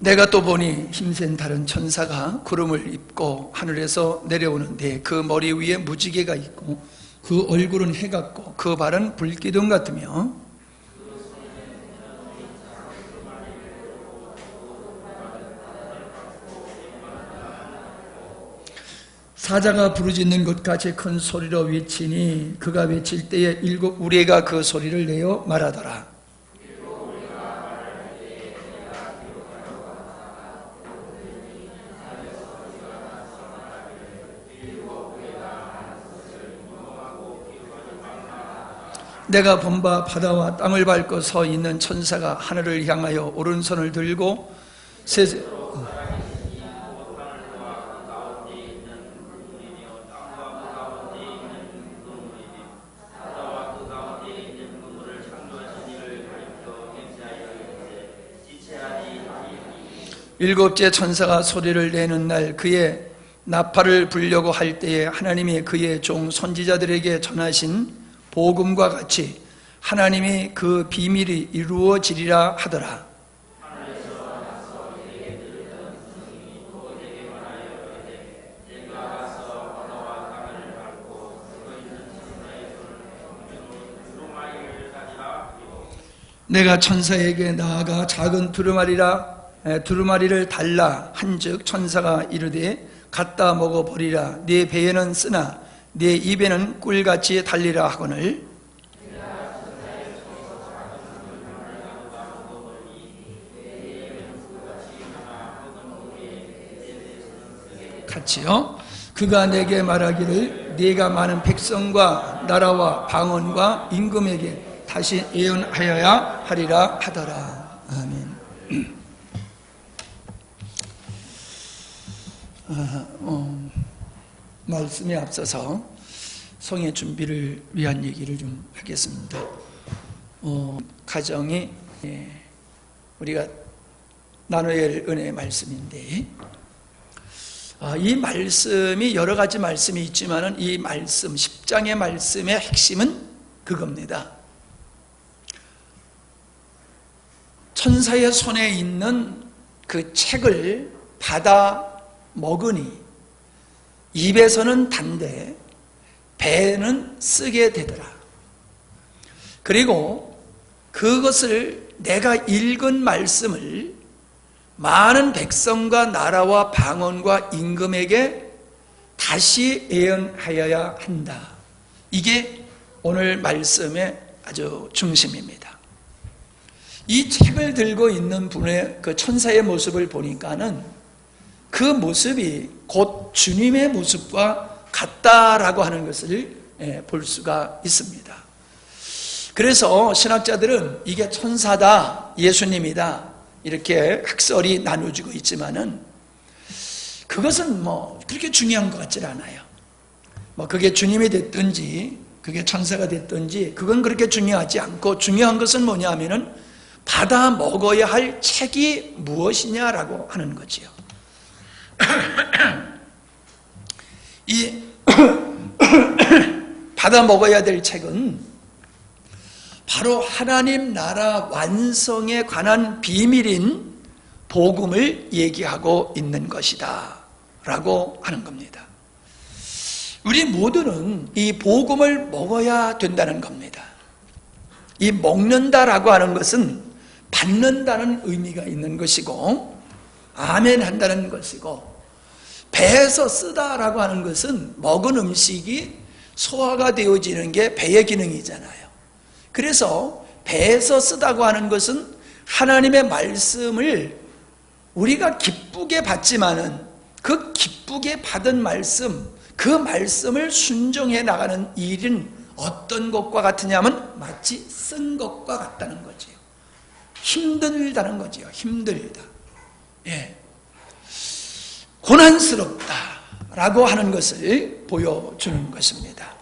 내가 또 보니 힘센 다른 천사가 구름을 입고 하늘에서 내려오는데 그 머리 위에 무지개가 있고 그 얼굴은 해 같고 그 발은 불기둥 같으며 사자가 부르짖는 것 같이 큰 소리로 외치니 그가 외칠 때에 일곱 우레가 그 소리를 내어 말하더라. 내가 본 바 바다와 땅을 밟고 서 있는 천사가 하늘을 향하여 오른손을 들고 일곱째 천사가 소리를 내는 날 그의 나팔을 불려고 할 때에 하나님이 그의 종 선지자들에게 전하신 복음과 같이 하나님이 그 비밀이 이루어지리라 하더라. 내가 천사에게 나아가 작은 두루마리를 달라 한즉 천사가 이르되 갖다 먹어버리라. 네 배에는 쓰나 네 입에는 꿀같이 달리라 하거늘 같이요. 그가 내게 말하기를 네가 많은 백성과 나라와 방언과 임금에게 다시 예언하여야 하리라 하더라. 아멘. 말씀에 앞서서 성의 준비를 위한 얘기를 좀 하겠습니다. 가정이 우리가 나눠야 할 은혜의 말씀인데 이 말씀이 여러 가지 말씀이 있지만은 이 말씀 10장의 말씀의 핵심은 그겁니다. 천사의 손에 있는 그 책을 받아 먹으니 입에서는 단데 배는 쓰게 되더라. 그리고 그것을 내가 읽은 말씀을 많은 백성과 나라와 방언과 임금에게 다시 예언하여야 한다. 이게 오늘 말씀의 아주 중심입니다. 이 책을 들고 있는 분의 그 천사의 모습을 보니까는 그 모습이 곧 주님의 모습과 같다라고 하는 것을 볼 수가 있습니다. 그래서 신학자들은 이게 천사다, 예수님이다 이렇게 학설이 나누어지고 있지만은 그것은 그렇게 중요한 것 같지 않아요. 그게 주님이 됐든지 그게 천사가 됐든지 그건 그렇게 중요하지 않고 중요한 것은 뭐냐 하면은 받아 먹어야 할 책이 무엇이냐라고 하는 거지요. 이 받아 먹어야 될 책은 바로 하나님 나라 완성에 관한 비밀인 복음을 얘기하고 있는 것이다 라고 하는 겁니다. 우리 모두는 이 복음을 먹어야 된다는 겁니다. 이 먹는다라고 하는 것은 받는다는 의미가 있는 것이고 아멘 한다는 것이고 배에서 쓰다라고 하는 것은 먹은 음식이 소화가 되어지는 게 배의 기능이잖아요. 그래서 배에서 쓰다고 하는 것은 하나님의 말씀을 우리가 기쁘게 받지만은 그 기쁘게 받은 말씀, 그 말씀을 순종해 나가는 일은 어떤 것과 같으냐면 마치 쓴 것과 같다는 거지요. 힘들다는 거지요. 힘들다. 고난스럽다라고 하는 것을 보여주는 것입니다.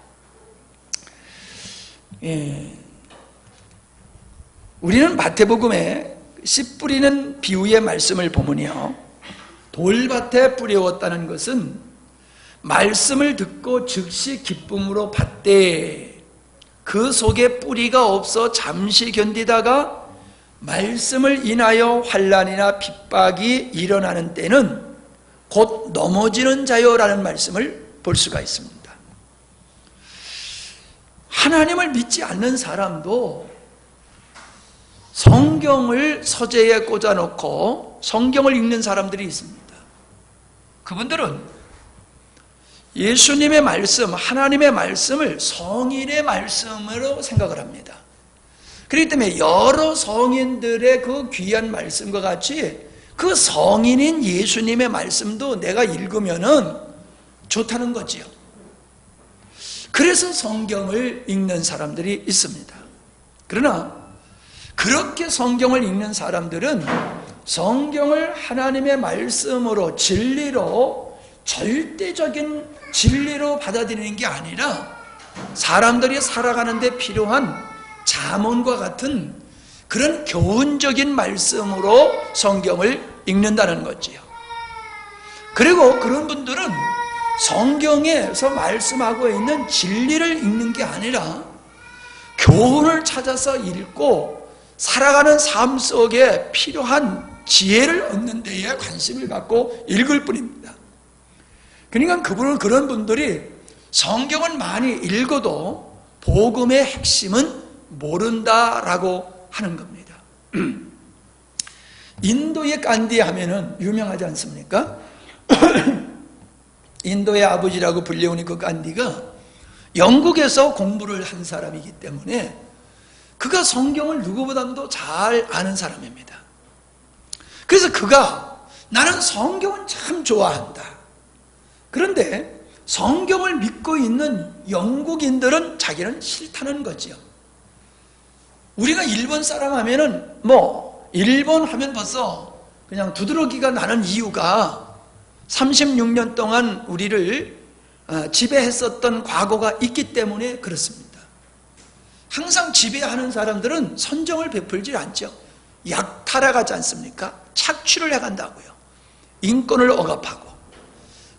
우리는 마태복음에 씨 뿌리는 비유의 말씀을 보면요, 돌밭에 뿌려왔다는 것은 말씀을 듣고 즉시 기쁨으로 받되 그 속에 뿌리가 없어 잠시 견디다가 말씀을 인하여 환난이나 핍박이 일어나는 때는 곧 넘어지는 자요라는 말씀을 볼 수가 있습니다. 하나님을 믿지 않는 사람도 성경을 서재에 꽂아놓고 성경을 읽는 사람들이 있습니다. 그분들은 예수님의 말씀, 하나님의 말씀을 성인의 말씀으로 생각을 합니다. 그렇기 때문에 여러 성인들의 그 귀한 말씀과 같이 그 성인인 예수님의 말씀도 내가 읽으면은 좋다는 거지요. 그래서 성경을 읽는 사람들이 있습니다. 그러나 그렇게 성경을 읽는 사람들은 성경을 하나님의 말씀으로, 진리로, 절대적인 진리로 받아들이는 게 아니라 사람들이 살아가는 데 필요한 잠언과 같은 그런 교훈적인 말씀으로 성경을 읽는다는 거지요. 그리고 그런 분들은 성경에서 말씀하고 있는 진리를 읽는 게 아니라 교훈을 찾아서 읽고 살아가는 삶 속에 필요한 지혜를 얻는 데에 관심을 갖고 읽을 뿐입니다. 그러니까 그런 분들이 성경은 많이 읽어도 복음의 핵심은 모른다라고 하는 겁니다. 인도의 간디 하면은 유명하지 않습니까? 인도의 아버지라고 불리우는 그 간디가 영국에서 공부를 한 사람이기 때문에 그가 성경을 누구보다도 잘 아는 사람입니다. 그래서 그가 나는 성경은 참 좋아한다. 그런데 성경을 믿고 있는 영국인들은 자기는 싫다는 거지요. 우리가 일본 사람 하면은 일본 하면 벌써 그냥 두드러기가 나는 이유가 36년 동안 우리를 지배했었던 과거가 있기 때문에 그렇습니다. 항상 지배하는 사람들은 선정을 베풀지 않죠. 약탈해가지 않습니까? 착취를 해간다고요. 인권을 억압하고.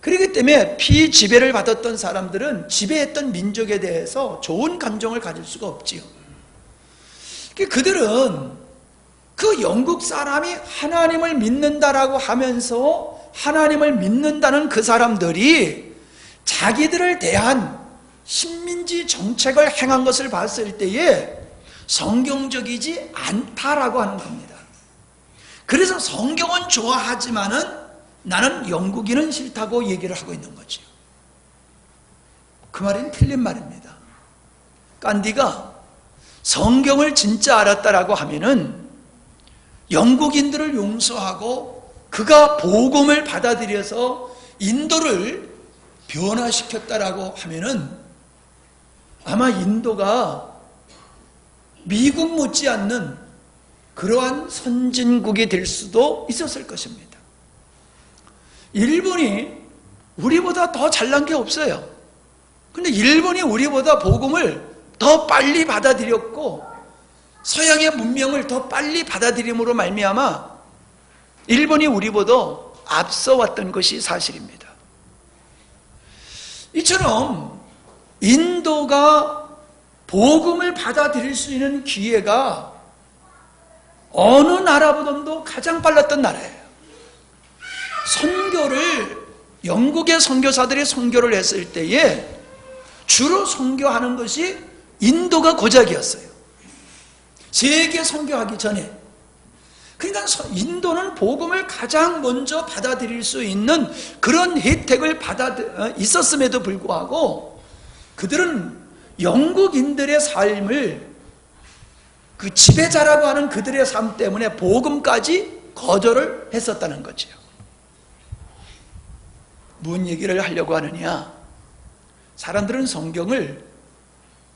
그렇기 때문에 피지배를 받았던 사람들은 지배했던 민족에 대해서 좋은 감정을 가질 수가 없지요. 그들은 그 영국 사람이 하나님을 믿는다라고 하면서 하나님을 믿는다는 그 사람들이 자기들을 대한 식민지 정책을 행한 것을 봤을 때에 성경적이지 않다라고 하는 겁니다. 그래서 성경은 좋아하지만은 나는 영국인은 싫다고 얘기를 하고 있는 거죠. 그 말은 틀린 말입니다. 간디가 성경을 진짜 알았다라고 하면은 영국인들을 용서하고 그가 복음을 받아들여서 인도를 변화시켰다라고 하면은 아마 인도가 미국 못지않는 그러한 선진국이 될 수도 있었을 것입니다. 일본이 우리보다 더 잘난 게 없어요. 근데 일본이 우리보다 복음을 더 빨리 받아들였고 서양의 문명을 더 빨리 받아들임으로 말미암아 일본이 우리보다 앞서 왔던 것이 사실입니다. 이처럼 인도가 복음을 받아들일 수 있는 기회가 어느 나라보다도 가장 빨랐던 나라예요. 선교를 영국의 선교사들이 선교를 했을 때에 주로 선교하는 것이 인도가 고작이었어요. 세계 선교하기 전에. 그러니까 인도는 복음을 가장 먼저 받아들일 수 있는 그런 혜택을 있었음에도 불구하고 그들은 영국인들의 삶을 그 지배자라고 하는 그들의 삶 때문에 복음까지 거절을 했었다는 거죠. 무슨 얘기를 하려고 하느냐? 사람들은 성경을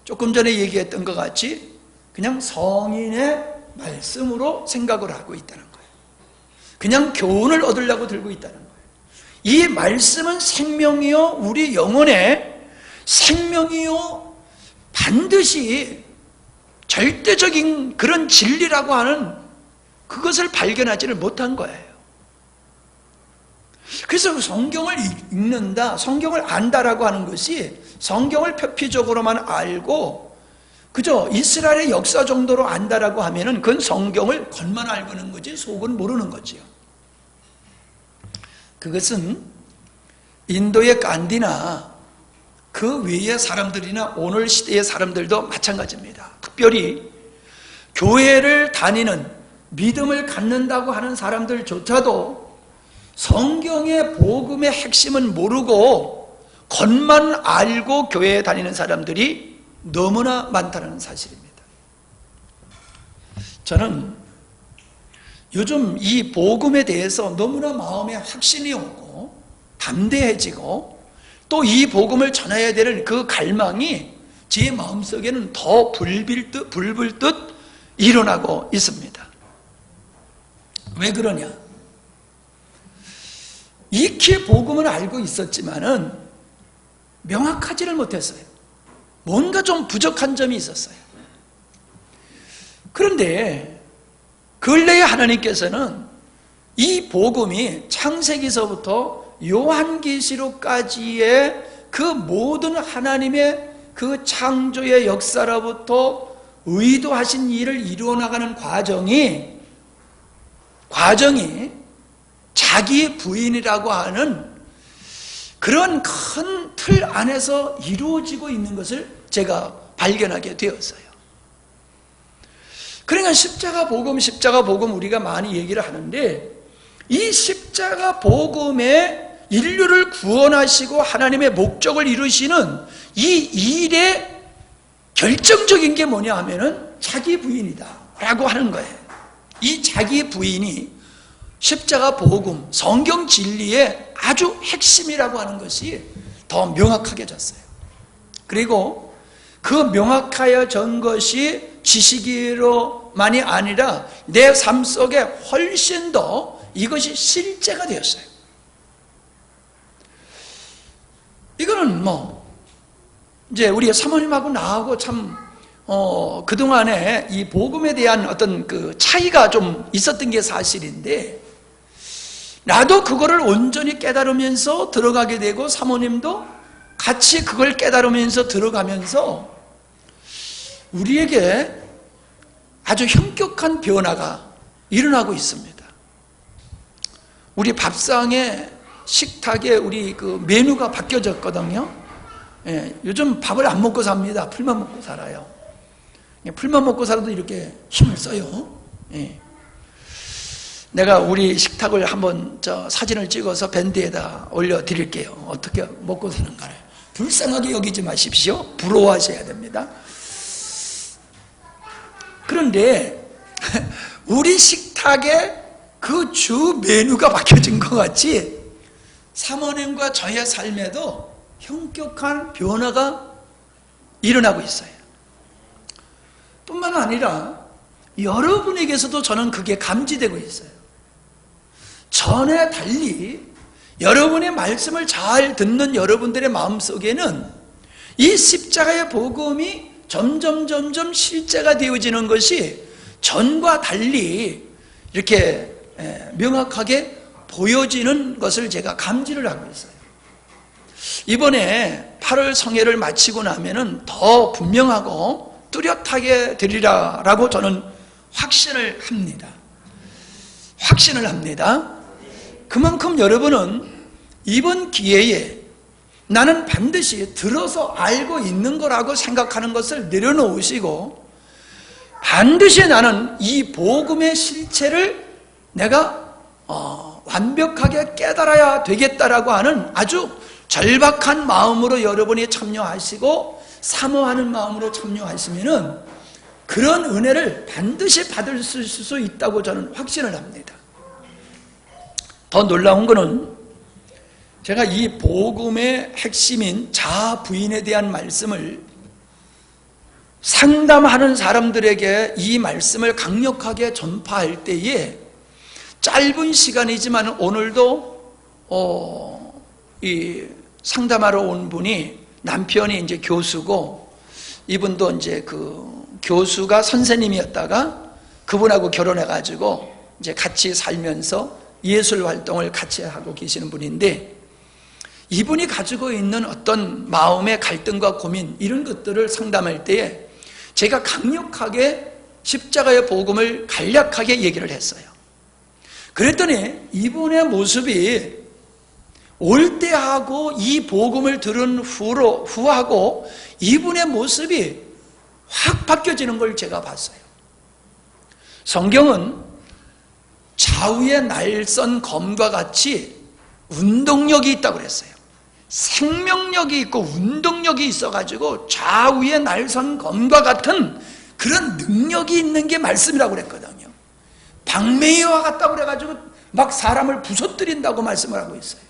조금 전에 얘기했던 것 같이 그냥 성인의 말씀으로 생각을 하고 있다는 거예요. 그냥 교훈을 얻으려고 들고 있다는 거예요. 이 말씀은 생명이요, 우리 영혼의 생명이요, 반드시 절대적인 그런 진리라고 하는 그것을 발견하지를 못한 거예요. 그래서 성경을 읽는다, 성경을 안다라고 하는 것이 성경을 표피적으로만 알고 그저 이스라엘의 역사 정도로 안다라고 하면은 그건 성경을 겉만 알고는 거지 속은 모르는 거지요. 그것은 인도의 간디나 그 외의 사람들이나 오늘 시대의 사람들도 마찬가지입니다. 특별히 교회를 다니는 믿음을 갖는다고 하는 사람들조차도 성경의 복음의 핵심은 모르고 겉만 알고 교회에 다니는 사람들이 너무나 많다는 사실입니다. 저는 요즘 이 복음에 대해서 너무나 마음에 확신이 오고 담대해지고 또 이 복음을 전해야 되는 그 갈망이 제 마음속에는 더 불불듯 일어나고 있습니다. 왜 그러냐? 익히 복음을 알고 있었지만은 명확하지를 못했어요. 뭔가 좀 부족한 점이 있었어요. 그런데 근래에 하나님께서는 이 복음이 창세기서부터 요한계시록까지의 그 모든 하나님의 그 창조의 역사로부터 의도하신 일을 이루어나가는 과정이 자기 부인이라고 하는 그런 큰 틀 안에서 이루어지고 있는 것을 제가 발견하게 되었어요. 그러니까 십자가 복음 우리가 많이 얘기를 하는데 이 십자가 복음에 인류를 구원하시고 하나님의 목적을 이루시는 이 일의 결정적인 게 뭐냐 하면은 자기 부인이다 라고 하는 거예요. 이 자기 부인이 십자가 복음, 성경 진리의 아주 핵심이라고 하는 것이 더 명확하게졌어요. 그리고 그 명확하여진 것이 지식으로만이 아니라 내 삶 속에 훨씬 더 이것이 실제가 되었어요. 이거는 이제 우리 사모님하고 나하고 참 그동안에 이 복음에 대한 어떤 그 차이가 좀 있었던 게 사실인데, 나도 그거를 온전히 깨달으면서 들어가게 되고 사모님도 같이 그걸 깨달으면서 들어가면서 우리에게 아주 현격한 변화가 일어나고 있습니다. 우리 밥상에 식탁에 우리 그 메뉴가 바뀌어졌거든요. 예, 요즘 밥을 안 먹고 삽니다. 풀만 먹고 살아요. 풀만 먹고 살아도 이렇게 힘을 써요. 예. 내가 우리 식탁을 한번 사진을 찍어서 밴드에다 올려드릴게요. 어떻게 먹고 사는가를. 불쌍하게 여기지 마십시오. 부러워하셔야 됩니다. 그런데 우리 식탁에 그 주 메뉴가 바뀌어진 것 같이 사모님과 저의 삶에도 현격한 변화가 일어나고 있어요. 뿐만 아니라 여러분에게서도 저는 그게 감지되고 있어요. 전에 달리 여러분의 말씀을 잘 듣는 여러분들의 마음속에는 이 십자가의 복음이 점점 실제가 되어지는 것이 전과 달리 이렇게 명확하게 보여지는 것을 제가 감지를 하고 있어요. 이번에 8월 성회를 마치고 나면은 더 분명하고 뚜렷하게 되리라라고 저는 확신을 합니다. 그만큼 여러분은 이번 기회에 나는 반드시 들어서 알고 있는 거라고 생각하는 것을 내려놓으시고 반드시 나는 이 복음의 실체를 내가 완벽하게 깨달아야 되겠다라고 하는 아주 절박한 마음으로 여러분이 참여하시고 사모하는 마음으로 참여하시면은 그런 은혜를 반드시 받을 수 있다고 저는 확신을 합니다. 더 놀라운 것은 제가 이 복음의 핵심인 자아 부인에 대한 말씀을 상담하는 사람들에게 이 말씀을 강력하게 전파할 때에 짧은 시간이지만 오늘도 이 상담하러 온 분이 남편이 이제 교수고 이분도 이제 그 교수가 선생님이었다가 그분하고 결혼해가지고 이제 같이 살면서 예술 활동을 같이 하고 계시는 분인데 이분이 가지고 있는 어떤 마음의 갈등과 고민 이런 것들을 상담할 때에 제가 강력하게 십자가의 복음을 간략하게 얘기를 했어요. 그랬더니 이분의 모습이 올 때하고 이 복음을 들은 후하고 이분의 모습이 확 바뀌어지는 걸 제가 봤어요. 성경은 좌우의 날선 검과 같이 운동력이 있다고 그랬어요. 생명력이 있고 운동력이 있어가지고 좌우의 날선 검과 같은 그런 능력이 있는 게 말씀이라고 그랬거든요. 방맹이와 같다고 그래가지고 막 사람을 부서뜨린다고 말씀을 하고 있어요.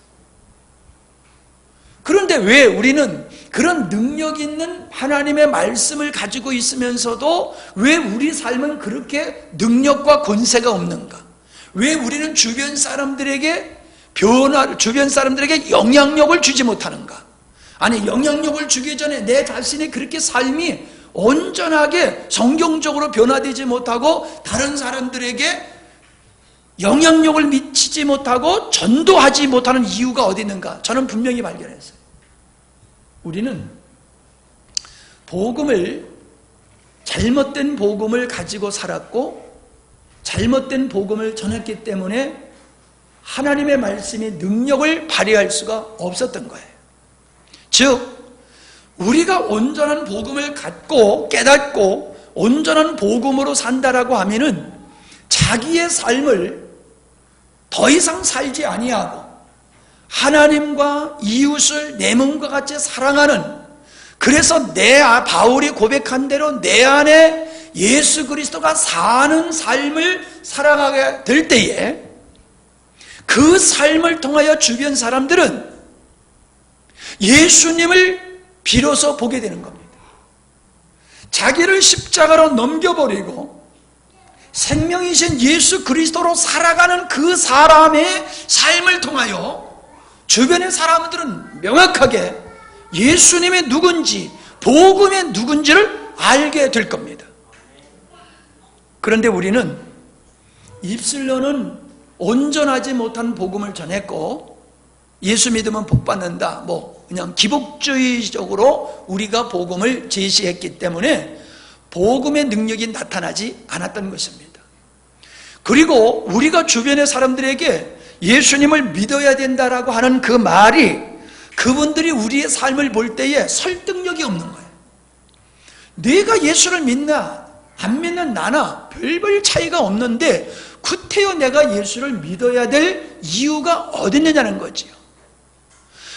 그런데 왜 우리는 그런 능력 있는 하나님의 말씀을 가지고 있으면서도 왜 우리 삶은 그렇게 능력과 권세가 없는가? 왜 우리는 주변 사람들에게 영향력을 주지 못하는가? 아니, 영향력을 주기 전에 내 자신이 그렇게 삶이 온전하게 성경적으로 변화되지 못하고 다른 사람들에게 영향력을 미치지 못하고 전도하지 못하는 이유가 어디 있는가? 저는 분명히 발견했어요. 우리는 잘못된 복음을 가지고 살았고 잘못된 복음을 전했기 때문에 하나님의 말씀이 능력을 발휘할 수가 없었던 거예요. 즉 우리가 온전한 복음을 갖고 깨닫고 온전한 복음으로 산다라고 하면은 자기의 삶을 더 이상 살지 아니하고 하나님과 이웃을 내 몸과 같이 사랑하는, 그래서 바울이 고백한 대로 내 안에 예수 그리스도가 사는 삶을 살아가게 될 때에 그 삶을 통하여 주변 사람들은 예수님을 비로소 보게 되는 겁니다. 자기를 십자가로 넘겨버리고 생명이신 예수 그리스도로 살아가는 그 사람의 삶을 통하여 주변의 사람들은 명확하게 예수님이 누군지, 복음이 누군지를 알게 될 겁니다. 그런데 우리는 입술로는 온전하지 못한 복음을 전했고 예수 믿으면 복 받는다, 그냥 기복주의적으로 우리가 복음을 제시했기 때문에 복음의 능력이 나타나지 않았던 것입니다. 그리고 우리가 주변의 사람들에게 예수님을 믿어야 된다라고 하는 그 말이 그분들이 우리의 삶을 볼 때에 설득력이 없는 거예요. 내가 예수를 믿나 안 믿는 나나 별별 차이가 없는데 구태여 내가 예수를 믿어야 될 이유가 어디 있느냐는 거지요.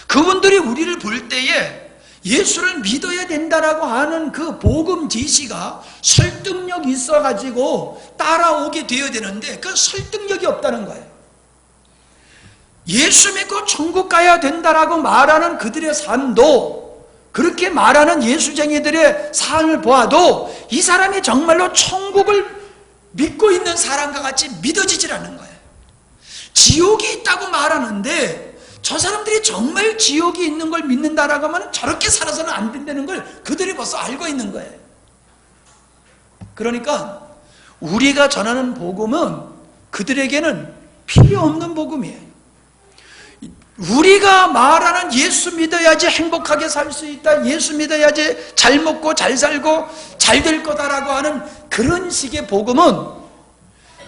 그분들이 우리를 볼 때에 예수를 믿어야 된다라고 하는 그 복음 제시가 설득력이 있어가지고 따라오게 되어야 되는데 그 설득력이 없다는 거예요. 예수 믿고 천국 가야 된다라고 말하는 그들의 삶도, 그렇게 말하는 예수쟁이들의 삶을 보아도 이 사람이 정말로 천국을 믿고 있는 사람과 같이 믿어지질 않는 거예요. 지옥이 있다고 말하는데 저 사람들이 정말 지옥이 있는 걸 믿는다라고 하면 저렇게 살아서는 안 된다는 걸 그들이 벌써 알고 있는 거예요. 그러니까 우리가 전하는 복음은 그들에게는 필요 없는 복음이에요. 우리가 말하는 예수 믿어야지 행복하게 살 수 있다, 예수 믿어야지 잘 먹고 잘 살고 잘 될 거다라고 하는 그런 식의 복음은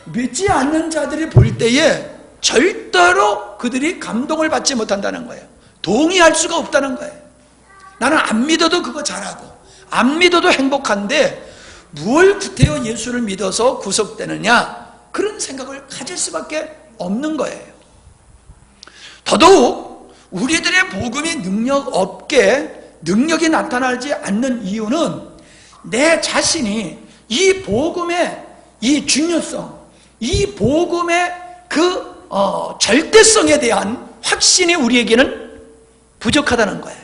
믿지 않는 자들이 볼 때에 절대로 그들이 감동을 받지 못한다는 거예요. 동의할 수가 없다는 거예요. 나는 안 믿어도 그거 잘하고 안 믿어도 행복한데 뭘 구태여 예수를 믿어서 구속되느냐, 그런 생각을 가질 수밖에 없는 거예요. 더더욱 우리들의 복음이 능력이 나타나지 않는 이유는 내 자신이 이 복음의 이 중요성, 이 복음의 그 절대성에 대한 확신이 우리에게는 부족하다는 거예요.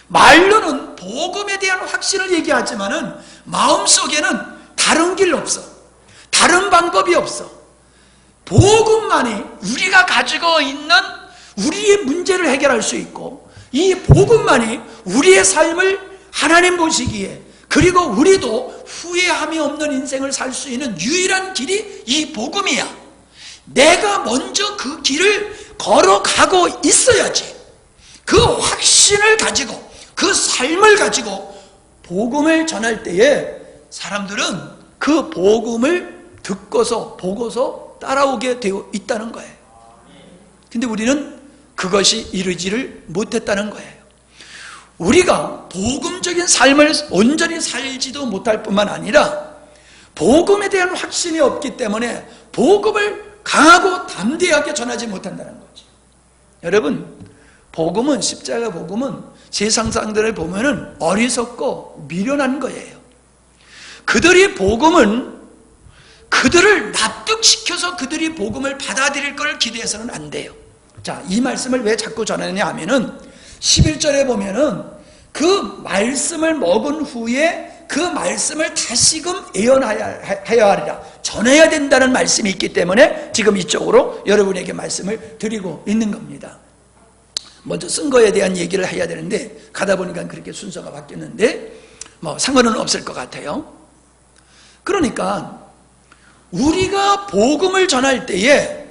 말로는 복음에 대한 확신을 얘기하지만은 마음속에는 다른 길 없어, 다른 방법이 없어. 복음만이 우리가 가지고 있는 우리의 문제를 해결할 수 있고, 이 복음만이 우리의 삶을 하나님 보시기에, 그리고 우리도 후회함이 없는 인생을 살 수 있는 유일한 길이 이 복음이야. 내가 먼저 그 길을 걸어가고 있어야지 그 확신을 가지고 그 삶을 가지고 복음을 전할 때에 사람들은 그 복음을 듣고서 보고서 따라오게 되어 있다는 거예요. 근데 우리는 그것이 이루지를 못했다는 거예요. 우리가 복음적인 삶을 온전히 살지도 못할 뿐만 아니라 복음에 대한 확신이 없기 때문에 복음을 강하고 담대하게 전하지 못한다는 거죠. 여러분, 복음은, 십자가 복음은 세상 사람들을 보면은 어리석고 미련한 거예요. 그들이 복음은 그들을 납득시켜서 그들이 복음을 받아들일 걸 기대해서는 안 돼요. 자, 이 말씀을 왜 자꾸 전하느냐 하면은 11절에 보면은 그 말씀을 먹은 후에 그 말씀을 다시금 예언해야 하리라, 전해야 된다는 말씀이 있기 때문에 지금 이쪽으로 여러분에게 말씀을 드리고 있는 겁니다. 먼저 쓴 거에 대한 얘기를 해야 되는데 가다 보니까 그렇게 순서가 바뀌었는데 뭐 상관은 없을 것 같아요. 그러니까 우리가 복음을 전할 때에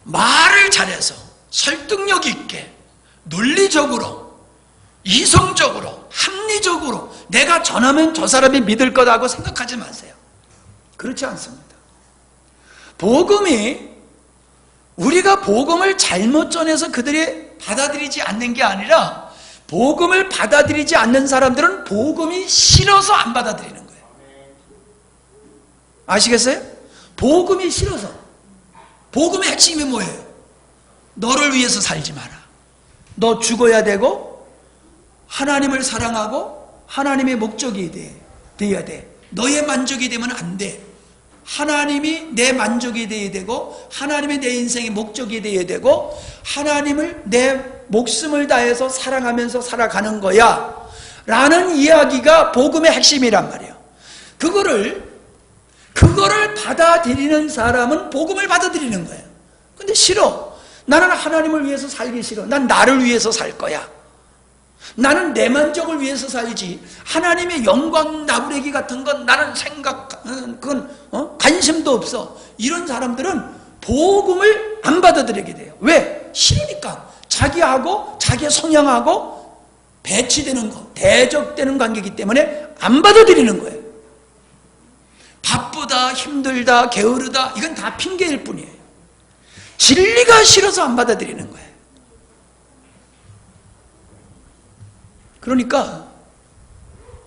말을 잘해서 설득력 있게 논리적으로 이성적으로 합리적으로 내가 전하면 저 사람이 믿을 거라고 생각하지 마세요. 그렇지 않습니다. 복음이, 우리가 복음을 잘못 전해서 그들이 받아들이지 않는 게 아니라 복음을 받아들이지 않는 사람들은 복음이 싫어서 안 받아들이는 거예요. 아시겠어요? 복음이 싫어서. 복음의 핵심이 뭐예요? 너를 위해서 살지 마라. 너 죽어야 되고 하나님을 사랑하고 하나님의 목적이 돼야 돼. 너의 만족이 되면 안 돼. 하나님이 내 만족이 돼야 되고 하나님이 내 인생의 목적이 돼야 되고 하나님을 내 목숨을 다해서 사랑하면서 살아가는 거야 라는 이야기가 복음의 핵심이란 말이에요. 그거를 받아들이는 사람은 복음을 받아들이는 거예요. 근데 싫어. 나는 하나님을 위해서 살기 싫어. 난 나를 위해서 살 거야. 나는 내 만족을 위해서 살지 하나님의 영광 나부레기 같은 건 나는 그건 관심도 없어. 이런 사람들은 복음을 안 받아들이게 돼요. 왜? 싫으니까. 자기하고 자기의 성향하고 배치되는 거, 대적되는 관계이기 때문에 안 받아들이는 거예요. 바쁘다, 힘들다, 게으르다, 이건 다 핑계일 뿐이에요. 진리가 싫어서 안 받아들이는 거예요. 그러니까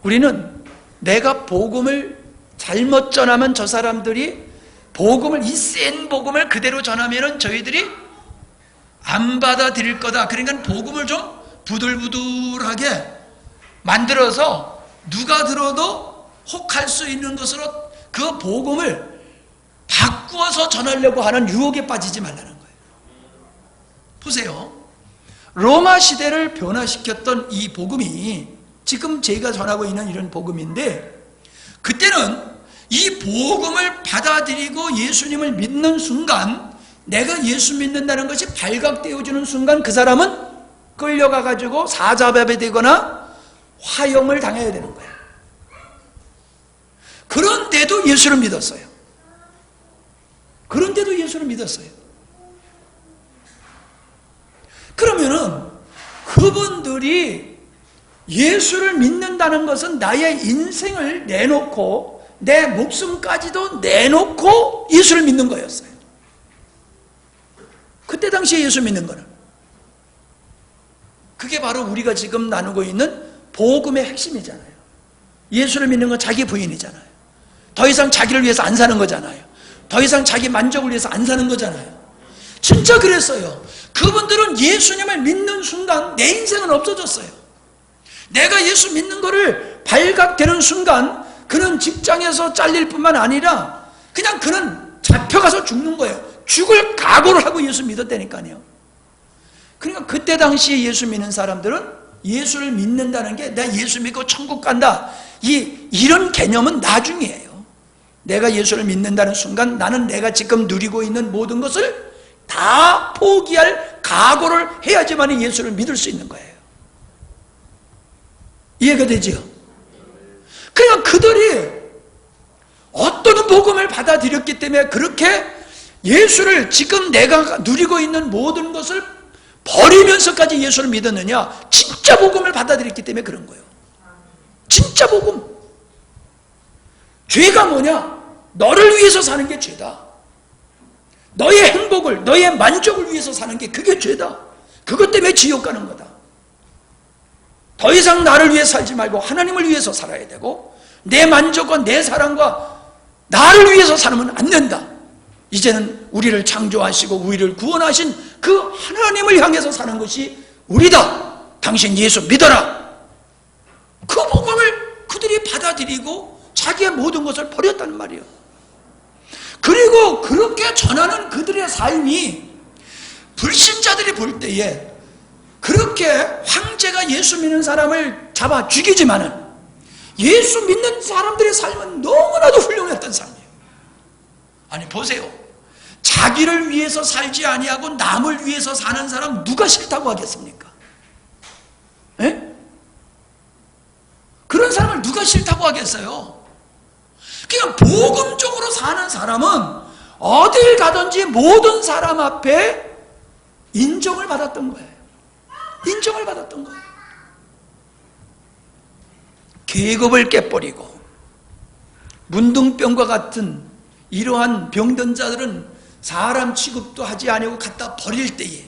우리는 내가 복음을 잘못 전하면 저 사람들이 복음을, 이 센 복음을 그대로 전하면은 저희들이 안 받아들일 거다. 그러니까 복음을 좀 부들부들하게 만들어서 누가 들어도 혹할 수 있는 것으로 그 복음을 바꾸어서 전하려고 하는 유혹에 빠지지 말라는 거예요. 보세요. 로마 시대를 변화시켰던 이 복음이 지금 제가 전하고 있는 이런 복음인데, 그때는 이 복음을 받아들이고 예수님을 믿는 순간, 내가 예수 믿는다는 것이 발각되어지는 순간 그 사람은 끌려가가지고 사자밥이 되거나 화형을 당해야 되는 거예요. 그런데도 예수를 믿었어요. 그런데도 예수를 믿었어요. 그러면은 그분들이 예수를 믿는다는 것은 나의 인생을 내놓고 내 목숨까지도 내놓고 예수를 믿는 거였어요. 그때 당시에 예수 믿는 거는 그게 바로 우리가 지금 나누고 있는 복음의 핵심이잖아요. 예수를 믿는 건 자기 부인이잖아요. 더 이상 자기를 위해서 안 사는 거잖아요. 더 이상 자기 만족을 위해서 안 사는 거잖아요. 진짜 그랬어요. 그분들은 예수님을 믿는 순간 내 인생은 없어졌어요. 내가 예수 믿는 거를 발각되는 순간 그는 직장에서 잘릴 뿐만 아니라 그냥 그는 잡혀가서 죽는 거예요. 죽을 각오를 하고 예수 믿었다니까요. 그러니까 그때 당시에 예수 믿는 사람들은 예수를 믿는다는 게 내가 예수 믿고 천국 간다, 이런 개념은 나중이에요. 내가 예수를 믿는다는 순간 나는 내가 지금 누리고 있는 모든 것을 다 포기할 각오를 해야지만 예수를 믿을 수 있는 거예요. 이해가 되지요? 그러니까 그들이 어떤 복음을 받아들였기 때문에 그렇게 예수를, 지금 내가 누리고 있는 모든 것을 버리면서까지 예수를 믿었느냐? 진짜 복음을 받아들였기 때문에 그런 거예요. 진짜 복음. 죄가 뭐냐? 너를 위해서 사는 게 죄다. 너의 행복을, 너의 만족을 위해서 사는 게 그게 죄다. 그것 때문에 지옥 가는 거다. 더 이상 나를 위해 살지 말고 하나님을 위해서 살아야 되고, 내 만족과 내 사랑과 나를 위해서 살면 안 된다. 이제는 우리를 창조하시고 우리를 구원하신 그 하나님을 향해서 사는 것이 우리다. 당신 예수 믿어라. 그 복음을 그들이 받아들이고 자기의 모든 것을 버렸다는 말이에요. 그리고 그렇게 전하는 그들의 삶이 불신자들이 볼 때에 그렇게 황제가 예수 믿는 사람을 잡아 죽이지만은 예수 믿는 사람들의 삶은 너무나도 훌륭했던 삶이에요. 아니 보세요. 자기를 위해서 살지 아니하고 남을 위해서 사는 사람 누가 싫다고 하겠습니까? 에? 그런 사람을 누가 싫다고 하겠어요? 그냥 복음적으로 사는 사람은 어딜 가든지 모든 사람 앞에 인정을 받았던 거예요. 인정을 받았던 거예요. 계급을 깨버리고 문둥병과 같은 이러한 병든 자들은 사람 취급도 하지 아니하고 갖다 버릴 때에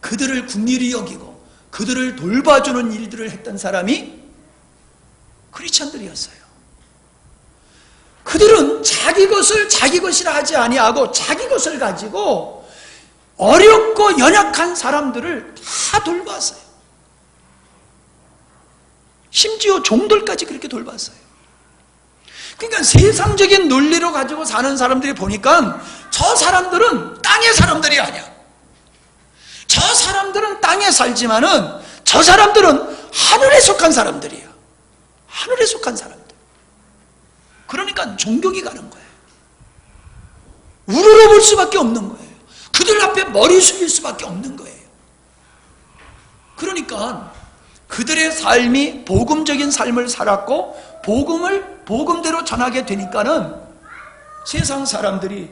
그들을 긍휼히 여기고 그들을 돌봐주는 일들을 했던 사람이 크리스찬들이었어요. 그들은 자기 것을 자기 것이라 하지 아니하고 자기 것을 가지고 어렵고 연약한 사람들을 다 돌봤어요. 심지어 종들까지 그렇게 돌봤어요. 그러니까 세상적인 논리로 가지고 사는 사람들이 보니까 저 사람들은 땅의 사람들이 아니야. 저 사람들은 땅에 살지만은 저 사람들은 하늘에 속한 사람들이야. 하늘에 속한 사람들. 그러니까 존경이 가는 거예요. 우러러볼 수밖에 없는 거예요. 그들 앞에 머리 숙일 수밖에 없는 거예요. 그러니까 그들의 삶이 복음적인 삶을 살았고 복음을 복음대로 전하게 되니까는 세상 사람들이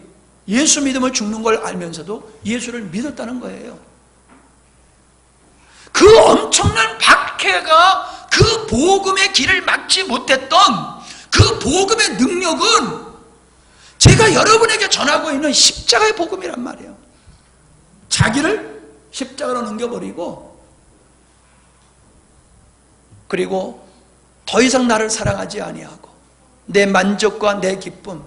예수 믿으면 죽는 걸 알면서도 예수를 믿었다는 거예요. 그 엄청난 박해가 그 복음의 길을 막지 못했던 그 복음의 능력은 제가 여러분에게 전하고 있는 십자가의 복음이란 말이에요. 자기를 십자가로 넘겨버리고 그리고 더 이상 나를 사랑하지 아니하고 내 만족과 내 기쁨,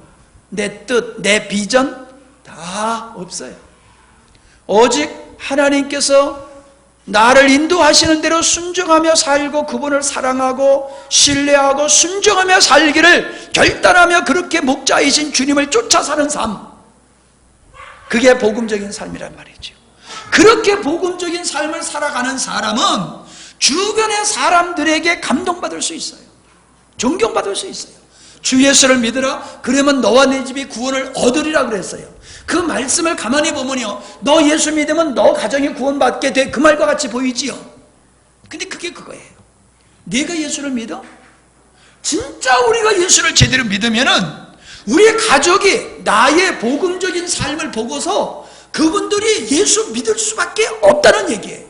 내 뜻, 내 비전 다 없어요. 오직 하나님께서 나를 인도하시는 대로 순종하며 살고 그분을 사랑하고 신뢰하고 순종하며 살기를 결단하며 그렇게 목자이신 주님을 쫓아 사는 삶, 그게 복음적인 삶이란 말이죠. 그렇게 복음적인 삶을 살아가는 사람은 주변의 사람들에게 감동받을 수 있어요. 존경받을 수 있어요. 주 예수를 믿으라 그러면 너와 내 집이 구원을 얻으리라 그랬어요. 그 말씀을 가만히 보면요, 너 예수 믿으면 너 가정이 구원받게 돼, 그 말과 같이 보이지요. 근데 그게 그거예요. 내가 예수를 믿어? 진짜 우리가 예수를 제대로 믿으면은 우리 가족이 나의 복음적인 삶을 보고서 그분들이 예수 믿을 수밖에 없다는 얘기예요.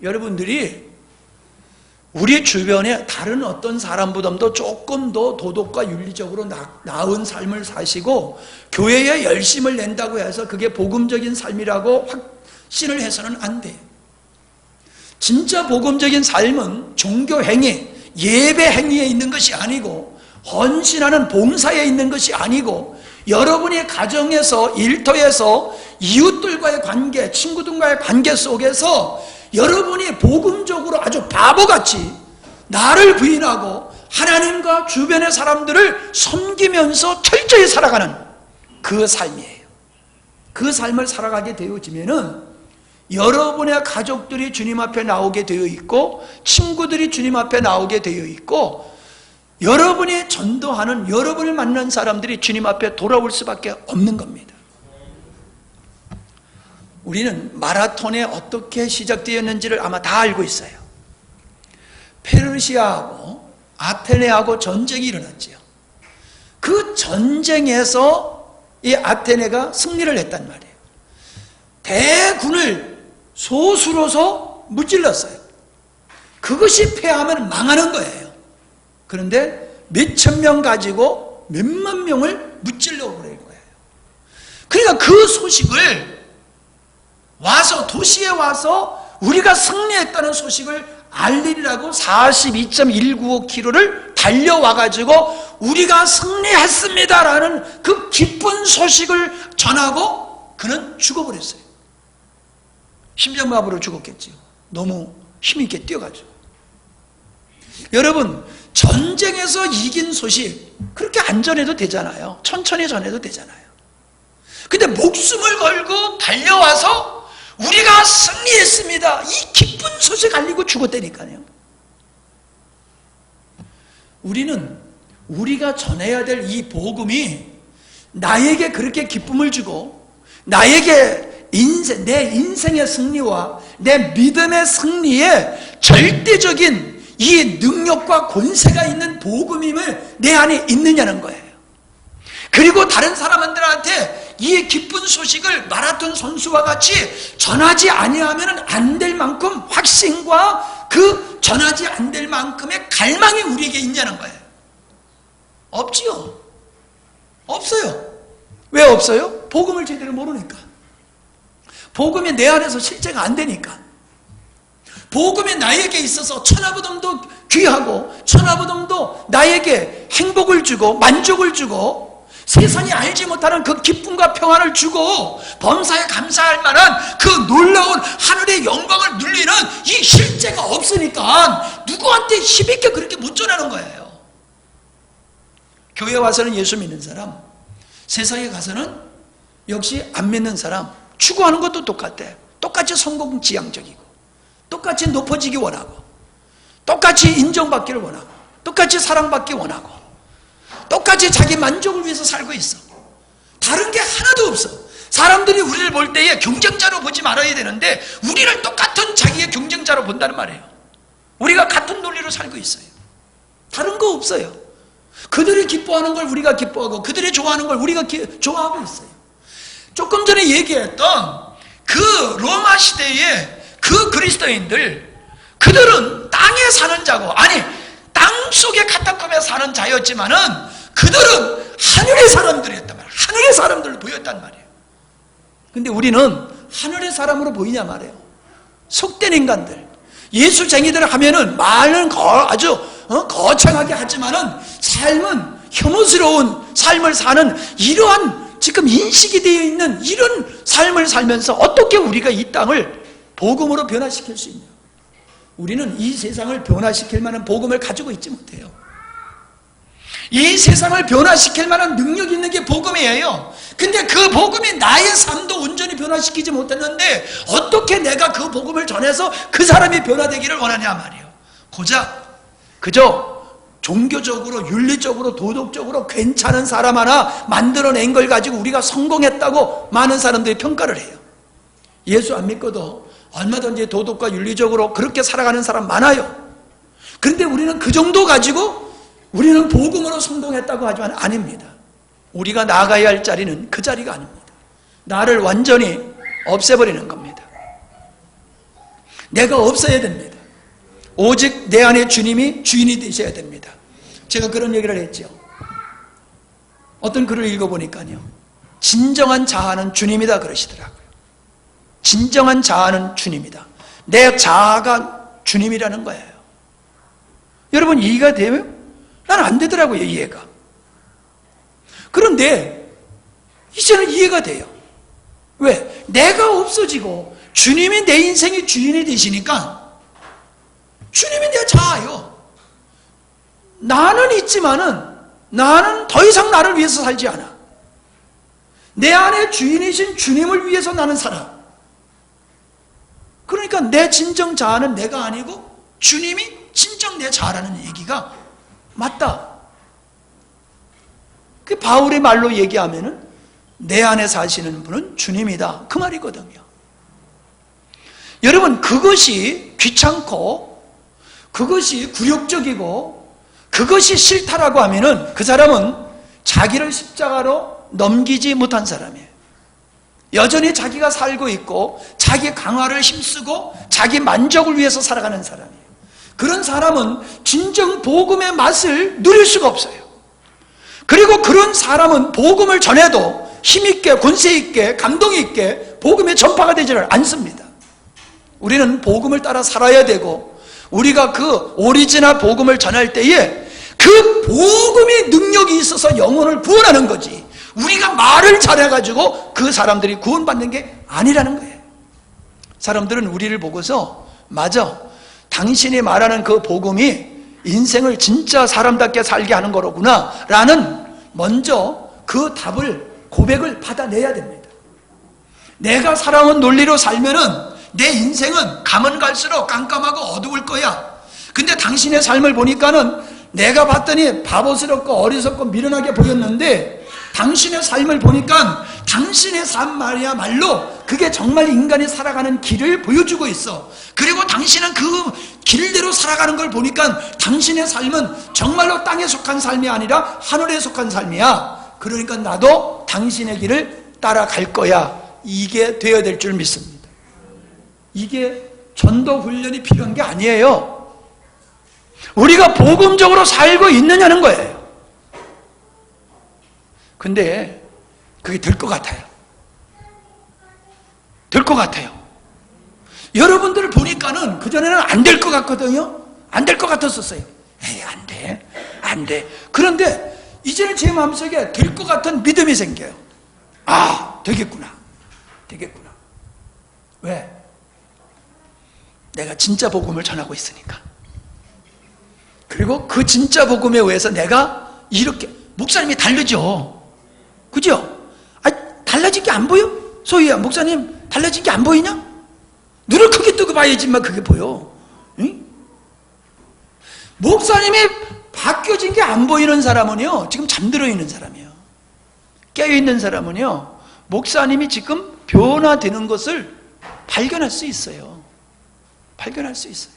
여러분들이 우리 주변에 다른 어떤 사람보다도 조금 더 도덕과 윤리적으로 나은 삶을 사시고 교회에 열심을 낸다고 해서 그게 복음적인 삶이라고 확신을 해서는 안 돼요. 진짜 복음적인 삶은 종교 행위, 예배 행위에 있는 것이 아니고 헌신하는 봉사에 있는 것이 아니고 여러분의 가정에서, 일터에서 이웃들과의 관계, 친구들과의 관계 속에서 여러분이 복음적으로 아주 바보같이 나를 부인하고 하나님과 주변의 사람들을 섬기면서 철저히 살아가는 그 삶이에요. 그 삶을 살아가게 되어지면은 여러분의 가족들이 주님 앞에 나오게 되어 있고 친구들이 주님 앞에 나오게 되어 있고 여러분이 전도하는, 여러분을 만난 사람들이 주님 앞에 돌아올 수밖에 없는 겁니다. 우리는 마라톤이 어떻게 시작되었는지를 아마 다 알고 있어요. 페르시아하고 아테네하고 전쟁이 일어났지요. 그 전쟁에서 이 아테네가 승리를 했단 말이에요. 대군을 소수로서 무찔렀어요. 그것이 폐하면 망하는 거예요. 그런데 몇천 명 가지고 몇만 명을 무찔러 버리는 거예요. 그러니까 그 소식을 와서, 도시에 와서 우리가 승리했다는 소식을 알리라고 42.195km를 달려와가지고 우리가 승리했습니다라는 그 기쁜 소식을 전하고 그는 죽어버렸어요. 심장마비로 죽었겠지요. 너무 힘있게 뛰어가지고. 여러분, 전쟁에서 이긴 소식 그렇게 안 전해도 되잖아요. 천천히 전해도 되잖아요. 근데 목숨을 걸고 달려와서 우리가 승리했습니다, 이 기쁜 소식 알리고 죽었다니까요. 우리는 우리가 전해야 될 이 복음이 나에게 그렇게 기쁨을 주고 나에게 내 인생의 승리와 내 믿음의 승리에 절대적인 이 능력과 권세가 있는 복음임을 내 안에 있느냐는 거예요. 그리고 다른 사람들한테 이 기쁜 소식을 마라톤 선수와 같이 전하지 아니하면 안 될 만큼 확신과 그 전하지 안 될 만큼의 갈망이 우리에게 있냐는 거예요. 없지요. 없어요. 왜 없어요? 복음을 제대로 모르니까. 복음이 내 안에서 실제가 안 되니까. 복음이 나에게 있어서 천하보덤도 귀하고 천하보덤도 나에게 행복을 주고 만족을 주고 세상이 알지 못하는 그 기쁨과 평안을 주고 범사에 감사할 만한 그 놀라운 하늘의 영광을 누리는 이 실제가 없으니까 누구한테 힘있게 그렇게 못 전하는 거예요. 교회 와서는 예수 믿는 사람, 세상에 가서는 역시 안 믿는 사람, 추구하는 것도 똑같아. 똑같이 성공지향적이고 똑같이 높아지기 원하고 똑같이 인정받기를 원하고 똑같이 사랑받기 원하고 똑같이 자기 만족을 위해서 살고 있어. 다른 게 하나도 없어. 사람들이 우리를 볼 때에 경쟁자로 보지 말아야 되는데 우리를 똑같은 자기의 경쟁자로 본다는 말이에요. 우리가 같은 논리로 살고 있어요. 다른 거 없어요. 그들이 기뻐하는 걸 우리가 기뻐하고 그들이 좋아하는 걸 우리가 좋아하고 있어요. 조금 전에 얘기했던 그 로마 시대의 그 그리스도인들, 그들은 땅에 사는 자고, 아니 땅속의 카타콤에 사는 자였지만은 그들은 하늘의 사람들이었단 말이에요. 하늘의 사람들로 보였단 말이에요. 근데 우리는 하늘의 사람으로 보이냐 말이에요. 속된 인간들, 예수쟁이들 하면은 말은 아주 거창하게 하지만은 삶은 혐오스러운 삶을 사는 이러한 지금 인식이 되어 있는 이런 삶을 살면서 어떻게 우리가 이 땅을 복음으로 변화시킬 수 있냐? 우리는 이 세상을 변화시킬 만한 복음을 가지고 있지 못해요. 이 세상을 변화시킬 만한 능력이 있는 게 복음이에요. 근데 그 복음이 나의 삶도 온전히 변화시키지 못했는데 어떻게 내가 그 복음을 전해서 그 사람이 변화되기를 원하냐 말이에요. 고작 그저 종교적으로 윤리적으로 도덕적으로 괜찮은 사람 하나 만들어낸 걸 가지고 우리가 성공했다고 많은 사람들이 평가를 해요. 예수 안 믿고도 얼마든지 도덕과 윤리적으로 그렇게 살아가는 사람 많아요. 그런데 우리는 그 정도 가지고 우리는 복음으로 성공했다고 하지만 아닙니다. 우리가 나가야 할 자리는 그 자리가 아닙니다. 나를 완전히 없애버리는 겁니다. 내가 없어야 됩니다. 오직 내 안에 주님이 주인이 되셔야 됩니다. 제가 그런 얘기를 했죠. 어떤 글을 읽어보니까요, 진정한 자아는 주님이다 그러시더라고요. 진정한 자아는 주님이다. 내 자아가 주님이라는 거예요. 여러분, 이해가 돼요? 난 안 되더라고요, 이해가. 그런데 이제는 이해가 돼요. 왜? 내가 없어지고 주님이 내 인생의 주인이 되시니까 주님이 내 자아요. 나는 있지만은 나는 더 이상 나를 위해서 살지 않아. 내 안에 주인이신 주님을 위해서 나는 살아. 그러니까 내 진정 자아는 내가 아니고 주님이 진정 내 자아라는 얘기가 맞다. 그 바울의 말로 얘기하면은 내 안에 사시는 분은 주님이다, 그 말이거든요. 여러분, 그것이 귀찮고 그것이 굴욕적이고 그것이 싫다라고 하면은 그 사람은 자기를 십자가로 넘기지 못한 사람이에요. 여전히 자기가 살고 있고 자기 강화를 힘쓰고 자기 만족을 위해서 살아가는 사람이에요. 그런 사람은 진정 복음의 맛을 누릴 수가 없어요. 그리고 그런 사람은 복음을 전해도 힘있게, 권세있게, 감동있게 복음의 전파가 되지를 않습니다. 우리는 복음을 따라 살아야 되고, 우리가 그 오리지널 복음을 전할 때에 그 복음의 능력이 있어서 영혼을 구원하는 거지, 우리가 말을 잘해가지고 그 사람들이 구원받는 게 아니라는 거예요. 사람들은 우리를 보고서 맞아, 당신이 말하는 그 복음이 인생을 진짜 사람답게 살게 하는 거로구나 라는 먼저 그 답을, 고백을 받아내야 됩니다. 내가 살아온 논리로 살면은 내 인생은 가면 갈수록 깜깜하고 어두울 거야. 근데 당신의 삶을 보니까는 내가 봤더니 바보스럽고 어리석고 미련하게 보였는데, 당신의 삶을 보니까 당신의 삶 말이야말로 그게 정말 인간이 살아가는 길을 보여주고 있어. 그리고 당신은 그 길대로 살아가는 걸 보니까 당신의 삶은 정말로 땅에 속한 삶이 아니라 하늘에 속한 삶이야. 그러니까 나도 당신의 길을 따라갈 거야. 이게 되어야 될 줄 믿습니다. 이게 전도 훈련이 필요한 게 아니에요. 우리가 복음적으로 살고 있느냐는 거예요. 근데 그게 될 것 같아요. 될 것 같아요. 여러분들을 보니까는 그전에는 안 될 것 같거든요. 안 될 것 같았었어요. 에이, 안 돼. 안 돼. 그런데 이제는 제 마음속에 될 것 같은 믿음이 생겨요. 아, 되겠구나. 되겠구나. 왜? 내가 진짜 복음을 전하고 있으니까. 그리고 그 진짜 복음에 의해서 내가 이렇게, 목사님이 다르죠. 그죠? 아, 달라진 게 안 보여? 소희야, 목사님 달라진 게 안 보이냐? 눈을 크게 뜨고 봐야지만 그게 보여. 응? 목사님이 바뀌어진 게 안 보이는 사람은요, 지금 잠들어 있는 사람이에요. 깨어있는 사람은요, 목사님이 지금 변화되는 것을 발견할 수 있어요. 발견할 수 있어요.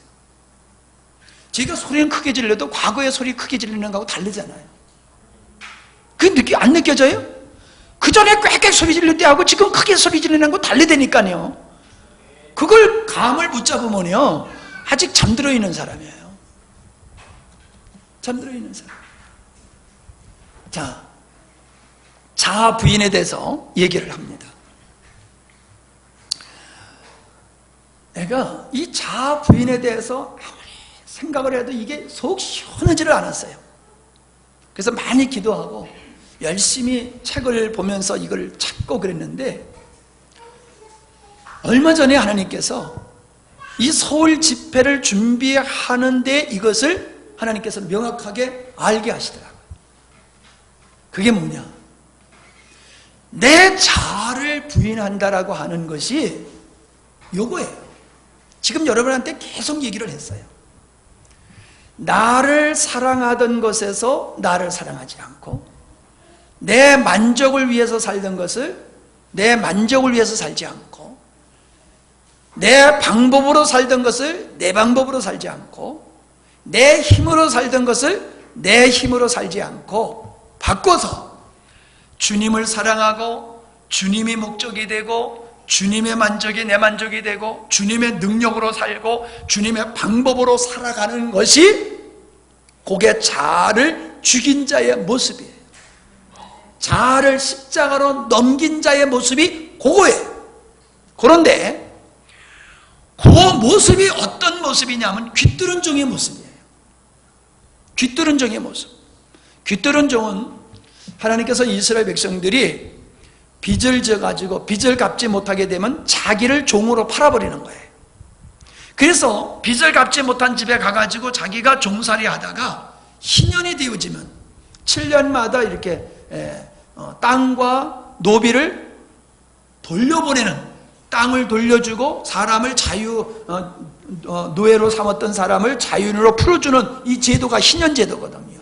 제가 소리는 크게 질러도 과거의 소리 크게 질리는 거하고 다르잖아요. 그게 안 느껴져요? 그 전에 꽥꽥 소리 지를 때하고 지금 크게 소리 지르는 거 달리다니까요. 그걸 감을 못 잡으면요, 아직 잠들어 있는 사람이에요. 잠들어 있는 사람. 자, 자아 부인에 대해서 얘기를 합니다. 내가 이 자아 부인에 대해서 아무리 생각을 해도 이게 속 시원하지를 않았어요. 그래서 많이 기도하고 열심히 책을 보면서 이걸 찾고 그랬는데, 얼마 전에 하나님께서 이 서울 집회를 준비하는데 이것을 하나님께서 명확하게 알게 하시더라고요. 그게 뭐냐? 내 자아를 부인한다라고 하는 것이 요거예요. 지금 여러분한테 계속 얘기를 했어요. 나를 사랑하던 것에서 나를 사랑하지 않고, 내 만족을 위해서 살던 것을 내 만족을 위해서 살지 않고, 내 방법으로 살던 것을 내 방법으로 살지 않고, 내 힘으로 살던 것을 내 힘으로 살지 않고 바꿔서 주님을 사랑하고, 주님이 목적이 되고, 주님의 만족이 내 만족이 되고, 주님의 능력으로 살고 주님의 방법으로 살아가는 것이 그게 자아를 죽인 자의 모습이에요. 자아를 십자가로 넘긴 자의 모습이 그거예요. 그런데 그 모습이 어떤 모습이냐면 귀뚫은 종의 모습이에요. 귀뚫은 종의 모습. 귀뚫은 종은 하나님께서 이스라엘 백성들이 빚을 져가지고 빚을 갚지 못하게 되면 자기를 종으로 팔아버리는 거예요. 그래서 빚을 갚지 못한 집에 가가지고 자기가 종살이 하다가 희년이 되어지면 7년마다 이렇게 땅과 노비를 돌려보내는, 땅을 돌려주고 사람을 노예로 삼았던 사람을 자유인으로 풀어주는 이 제도가 희년 제도거든요.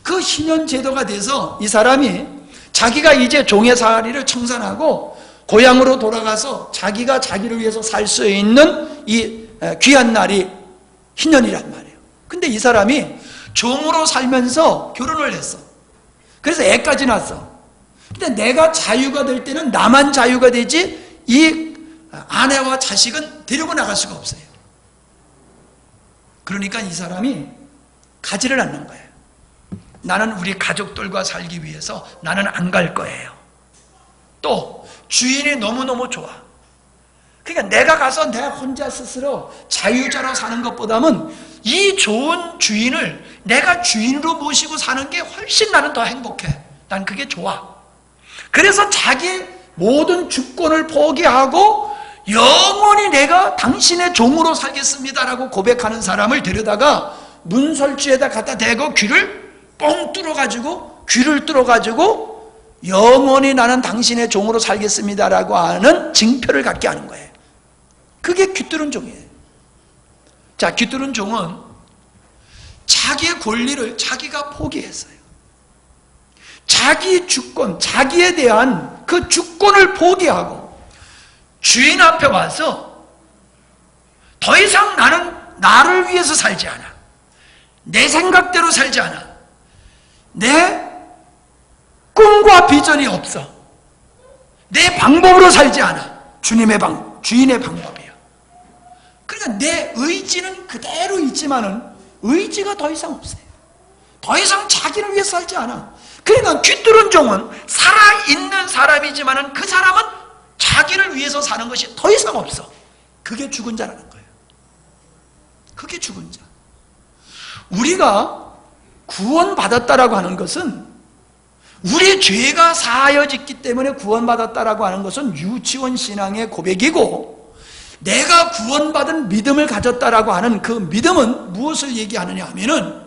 그 희년 제도가 돼서 이 사람이 자기가 이제 종의 살이를 청산하고 고향으로 돌아가서 자기가 자기를 위해서 살 수 있는 이 귀한 날이 희년이란 말이에요. 근데 이 사람이 종으로 살면서 결혼을 했어. 그래서 애까지 낳았어. 근데 내가 자유가 될 때는 나만 자유가 되지 이 아내와 자식은 데리고 나갈 수가 없어요. 그러니까 이 사람이 가지를 않는 거예요. 나는 우리 가족들과 살기 위해서 나는 안 갈 거예요. 또 주인이 너무너무 좋아. 그러니까 내가 가서 내가 혼자 스스로 자유자로 사는 것보다는 이 좋은 주인을 내가 주인으로 모시고 사는 게 훨씬 나는 더 행복해. 난 그게 좋아. 그래서 자기 모든 주권을 포기하고 영원히 내가 당신의 종으로 살겠습니다라고 고백하는 사람을 데려다가 문설주에다 갖다 대고 귀를 뻥 뚫어가지고 귀를 뚫어가지고 영원히 나는 당신의 종으로 살겠습니다라고 하는 징표를 갖게 하는 거예요. 그게 귀뚫은 종이에요. 자, 귀뚫은 종은 자기의 권리를 자기가 포기했어요. 자기 주권, 자기에 대한 그 주권을 포기하고 주인 앞에 와서 더 이상 나는 나를 위해서 살지 않아. 내 생각대로 살지 않아. 내 꿈과 비전이 없어. 내 방법으로 살지 않아. 주인의 방법이야. 그러니까 내 의지는 그대로 있지만은 의지가 더 이상 없어요. 더 이상 자기를 위해서 살지 않아. 그러니까 귀뚫은 종은 살아있는 사람이지만은 그 사람은 자기를 위해서 사는 것이 더 이상 없어. 그게 죽은 자라는 거예요. 그게 죽은 자. 우리가 구원받았다라고 하는 것은 우리 죄가 사하여졌기 때문에 구원받았다라고 하는 것은 유치원 신앙의 고백이고, 내가 구원받은 믿음을 가졌다라고 하는 그 믿음은 무엇을 얘기하느냐 하면은,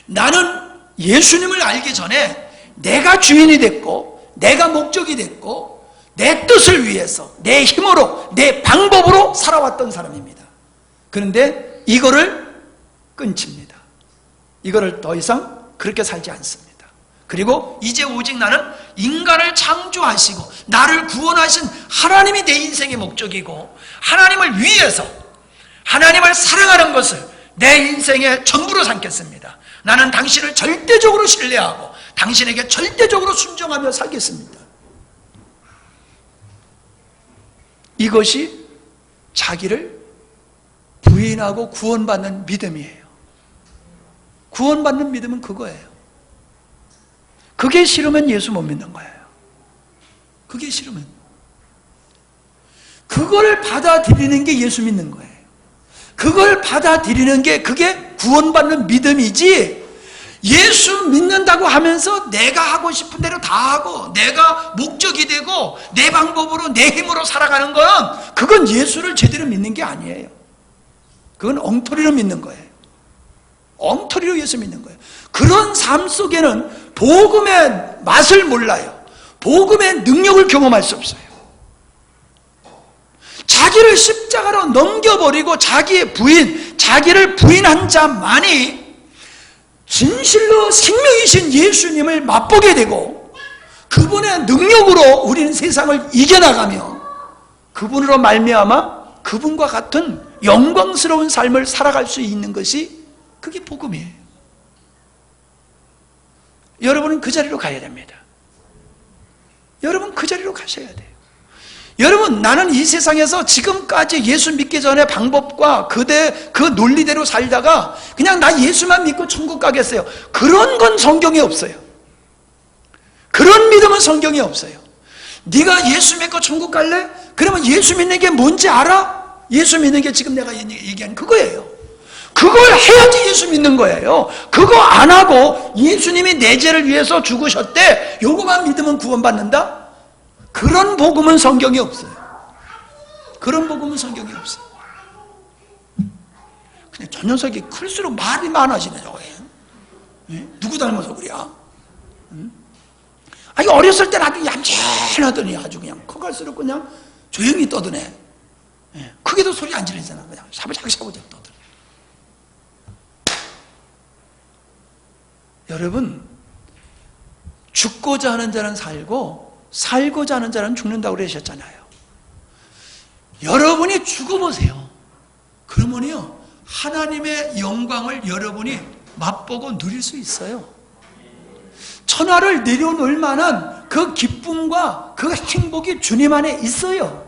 나는 예수님을 알기 전에 내가 주인이 됐고 내가 목적이 됐고 내 뜻을 위해서 내 힘으로 내 방법으로 살아왔던 사람입니다. 그런데 이거를 끊칩니다. 이거를 더 이상 그렇게 살지 않습니다. 그리고 이제 오직 나는 인간을 창조하시고 나를 구원하신 하나님이 내 인생의 목적이고, 하나님을 위해서 하나님을 사랑하는 것을 내 인생의 전부로 삼겠습니다. 나는 당신을 절대적으로 신뢰하고 당신에게 절대적으로 순종하며 살겠습니다. 이것이 자기를 부인하고 구원받는 믿음이에요. 구원받는 믿음은 그거예요. 그게 싫으면 예수 못 믿는 거예요. 그게 싫으면. 그걸 받아들이는 게 예수 믿는 거예요. 그걸 받아들이는 게 그게 구원받는 믿음이지, 예수 믿는다고 하면서 내가 하고 싶은 대로 다 하고 내가 목적이 되고 내 방법으로 내 힘으로 살아가는 건, 그건 예수를 제대로 믿는 게 아니에요. 그건 엉터리로 믿는 거예요. 엉터리로 예수 믿는 거예요. 그런 삶 속에는 복음의 맛을 몰라요. 복음의 능력을 경험할 수 없어요. 자기를 십자가로 넘겨버리고 자기의 부인, 자기를 부인한 자만이 진실로 생명이신 예수님을 맛보게 되고, 그분의 능력으로 우리는 세상을 이겨나가며 그분으로 말미암아 그분과 같은 영광스러운 삶을 살아갈 수 있는 것이, 그게 복음이에요. 여러분은 그 자리로 가야 됩니다. 여러분 그 자리로 가셔야 돼요. 여러분, 나는 이 세상에서 지금까지 예수 믿기 전에 방법과 그 논리대로 살다가 그냥 나 예수만 믿고 천국 가겠어요. 그런 건 성경에 없어요. 그런 믿음은 성경에 없어요. 네가 예수 믿고 천국 갈래? 그러면 예수 믿는 게 뭔지 알아? 예수 믿는 게 지금 내가 얘기한 그거예요. 그걸 해야지 예수 믿는 거예요. 그거 안 하고 예수님이 내 죄를 위해서 죽으셨대, 요거만 믿으면 구원받는다? 그런 복음은 성경에 없어요. 그런 복음은 성경에 없어요. 근데 저 녀석이 클수록 말이 많아지네, 저거. 누구 닮아서 그래야? 아니, 어렸을 때는 아주 얌전하더니 아주 그냥 커갈수록 그냥 조용히 떠드네. 크게도 소리 안 지르잖아. 그냥 샤브작 떠들어. 여러분, 죽고자 하는 자는 살고 살고자 하는 자는 죽는다고 그러셨잖아요. 여러분이 죽어보세요. 그러면요, 하나님의 영광을 여러분이 맛보고 누릴 수 있어요. 천하를 내려놓을 만한 그 기쁨과 그 행복이 주님 안에 있어요.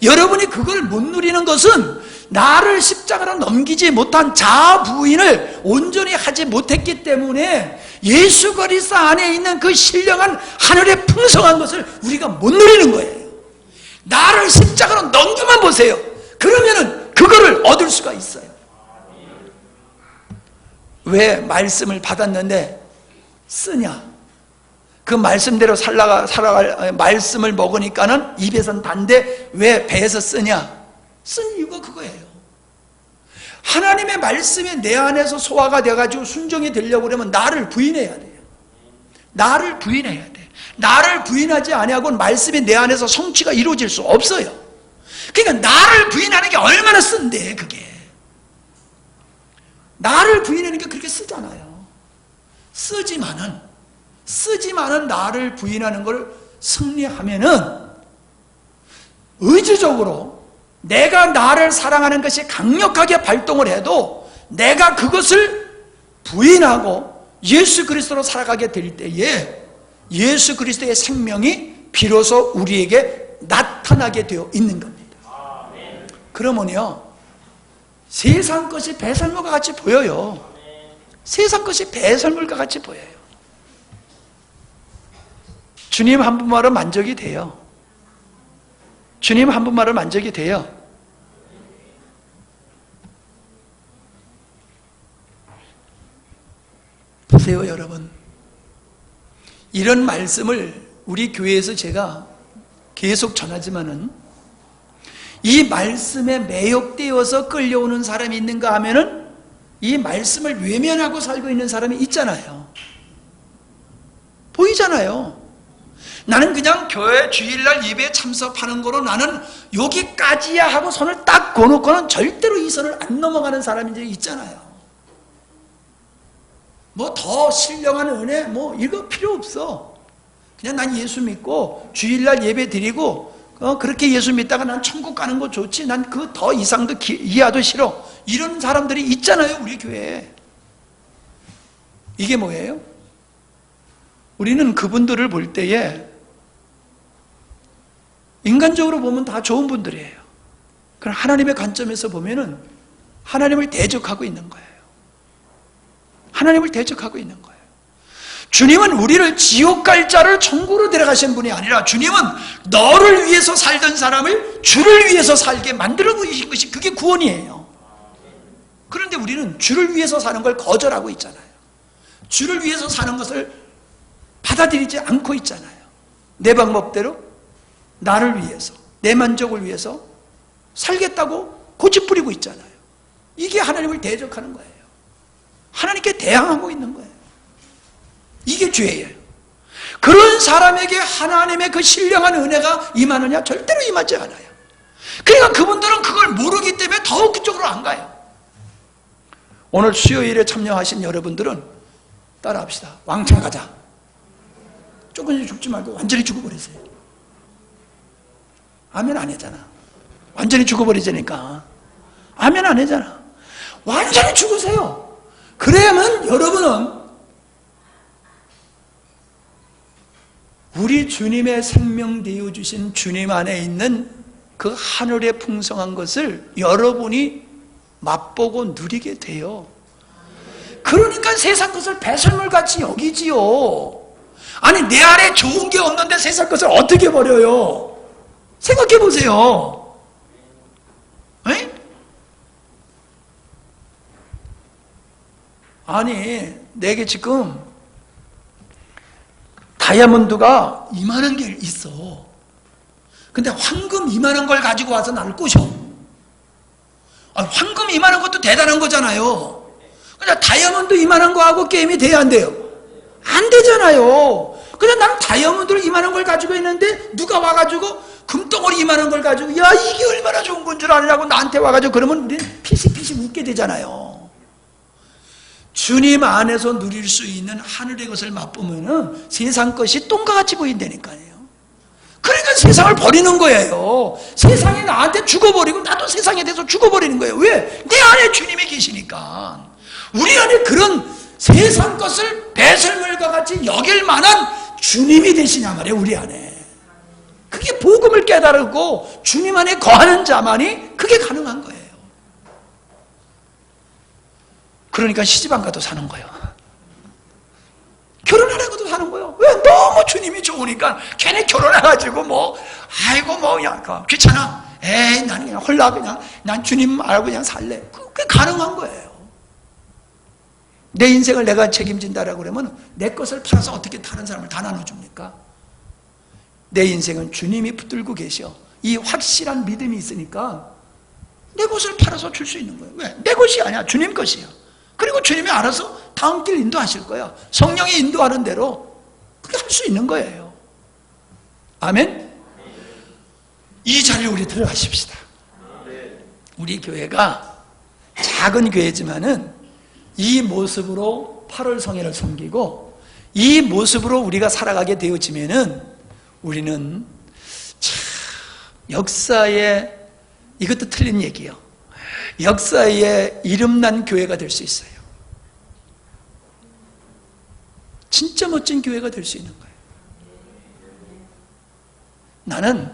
여러분이 그걸 못 누리는 것은 나를 십자가로 넘기지 못한 자아 부인을 온전히 하지 못했기 때문에 예수 그리스도 안에 있는 그 신령한 하늘의 풍성한 것을 우리가 못 누리는 거예요. 나를 십자가로 넘기만 보세요. 그러면은 그거를 얻을 수가 있어요. 왜 말씀을 받았는데 쓰냐? 그 말씀대로 살아갈 말씀을 먹으니까는 입에선 단데 왜 배에서 쓰냐? 쓴 이유가 그거예요. 하나님의 말씀이 내 안에서 소화가 돼가지고 순종이 되려고 그러면 나를 부인해야 돼요. 나를 부인해야 돼. 나를 부인하지 아니하고는 말씀이 내 안에서 성취가 이루어질 수 없어요. 그러니까 나를 부인하는 게 얼마나 쓴데, 그게. 나를 부인하는 게 그렇게 쓰잖아요. 쓰지만은 나를 부인하는 걸 승리하면은 의지적으로 내가 나를 사랑하는 것이 강력하게 발동을 해도 내가 그것을 부인하고 예수 그리스도로 살아가게 될 때에 예수 그리스도의 생명이 비로소 우리에게 나타나게 되어 있는 겁니다. 그러면요, 세상 것이 배설물과 같이 보여요. 세상 것이 배설물과 같이 보여요. 주님 한 분만으로 만족이 돼요. 주님 한 분만으로 만족이 돼요. 보세요, 여러분. 이런 말씀을 우리 교회에서 제가 계속 전하지만은 이 말씀에 매혹되어서 끌려오는 사람이 있는가 하면은 이 말씀을 외면하고 살고 있는 사람이 있잖아요. 보이잖아요. 나는 그냥 교회 주일날 예배에 참석하는 거로 나는 여기까지야 하고 손을 딱 거놓고는 절대로 이 선을 안 넘어가는 사람이 있잖아요. 뭐 더 신령한 은혜 뭐 이거 필요 없어. 그냥 난 예수 믿고 주일날 예배 드리고 그렇게 예수 믿다가 난 천국 가는 거 좋지. 난 그 더 이상도 이하도 싫어. 이런 사람들이 있잖아요, 우리 교회에. 이게 뭐예요? 우리는 그분들을 볼 때에 인간적으로 보면 다 좋은 분들이에요. 그럼 하나님의 관점에서 보면은 하나님을 대적하고 있는 거예요. 하나님을 대적하고 있는 거예요. 주님은 우리를 지옥 갈 자를 천국으로 데려가신 분이 아니라 주님은 너를 위해서 살던 사람을 주를 위해서 살게 만들어 보이신 것이 그게 구원이에요. 그런데 우리는 주를 위해서 사는 걸 거절하고 있잖아요. 주를 위해서 사는 것을 받아들이지 않고 있잖아요. 내 방법대로 나를 위해서, 내 만족을 위해서 살겠다고 고집부리고 있잖아요. 이게 하나님을 대적하는 거예요. 하나님께 대항하고 있는 거예요. 이게 죄예요. 그런 사람에게 하나님의 그 신령한 은혜가 임하느냐? 절대로 임하지 않아요. 그러니까 그분들은 그걸 모르기 때문에 더욱 그쪽으로 안 가요. 오늘 수요일에 참여하신 여러분들은 따라합시다. 왕창 가자. 조금씩 죽지 말고 완전히 죽어버리세요. 아멘 안 하잖아. 완전히 죽어버리자니까. 아멘 안 하잖아. 완전히 죽으세요. 그래야만 여러분은 우리 주님의 생명 되어 주신 주님 안에 있는 그 하늘의 풍성한 것을 여러분이 맛보고 누리게 돼요. 그러니까 세상 것을 배설물같이 여기지요. 아니 내 안에 좋은 게 없는데 세상 것을 어떻게 버려요? 생각해 보세요. 에? 아니 내게 지금 다이아몬드가 이만한 게 있어. 근데 황금 이만한 걸 가지고 와서 나를 꼬셔. 황금 이만한 것도 대단한 거잖아요. 근데 다이아몬드 이만한 거하고 게임이 돼야 안 돼요? 안 되잖아요. 그냥 나는 다이아몬드를 이만한 걸 가지고 있는데 누가 와가지고 금덩어리 이만한 걸 가지고 야 이게 얼마나 좋은 건 줄 아느냐고 나한테 와가지고 그러면 우리는 피식피식 웃게 되잖아요. 주님 안에서 누릴 수 있는 하늘의 것을 맛보면은 세상 것이 똥과 같이 보인다니까요. 그러니까 세상을 버리는 거예요. 세상이 나한테 죽어버리고 나도 세상에 대해서 죽어버리는 거예요. 왜? 내 안에 주님이 계시니까. 우리 안에 그런 세상 것을 배설물과 같이 여길 만한 주님이 되시냐 말이에요. 우리 안에. 그게 복음을 깨달고 주님 안에 거하는 자만이 그게 가능한 거예요. 그러니까 시집 안 가도 사는 거예요. 결혼하라고도 사는 거예요. 왜? 너무 주님이 좋으니까 괜히 결혼해가지고 아이고 그냥 귀찮아. 에이 나는 그냥 홀라 그냥 난 주님 알고 그냥 살래. 그게 가능한 거예요. 내 인생을 내가 책임진다라고 그러면 내 것을 팔아서 어떻게 다른 사람을 다 나눠줍니까? 내 인생은 주님이 붙들고 계셔. 이 확실한 믿음이 있으니까 내 것을 팔아서 줄 수 있는 거예요. 왜? 내 것이 아니야. 주님 것이야. 그리고 주님이 알아서 다음 길 인도하실 거야. 성령이 인도하는 대로 그렇게 할 수 있는 거예요. 아멘? 이 자리에 우리 들어가십시다. 우리 교회가 작은 교회지만은 이 모습으로 8월 성회를 섬기고 이 모습으로 우리가 살아가게 되어지면은 우리는 참 역사에, 이것도 틀린 얘기예요. 역사에 이름난 교회가 될 수 있어요. 진짜 멋진 교회가 될 수 있는 거예요. 나는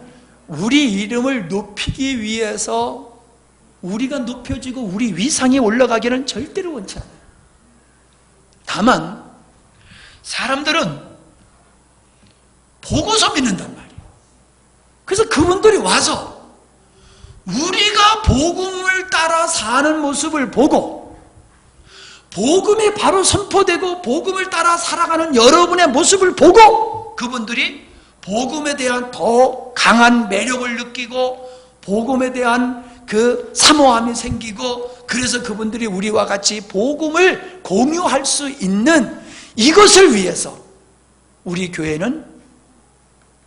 우리 이름을 높이기 위해서 우리가 높여지고 우리 위상이 올라가기는 절대로 원치 않아요. 다만 사람들은 보고서 믿는단 말이에요. 그래서 그분들이 와서 우리가 복음을 따라 사는 모습을 보고 복음이 바로 선포되고 복음을 따라 살아가는 여러분의 모습을 보고 그분들이 복음에 대한 더 강한 매력을 느끼고 복음에 대한 그 사모함이 생기고 그래서 그분들이 우리와 같이 복음을 공유할 수 있는 이것을 위해서 우리 교회는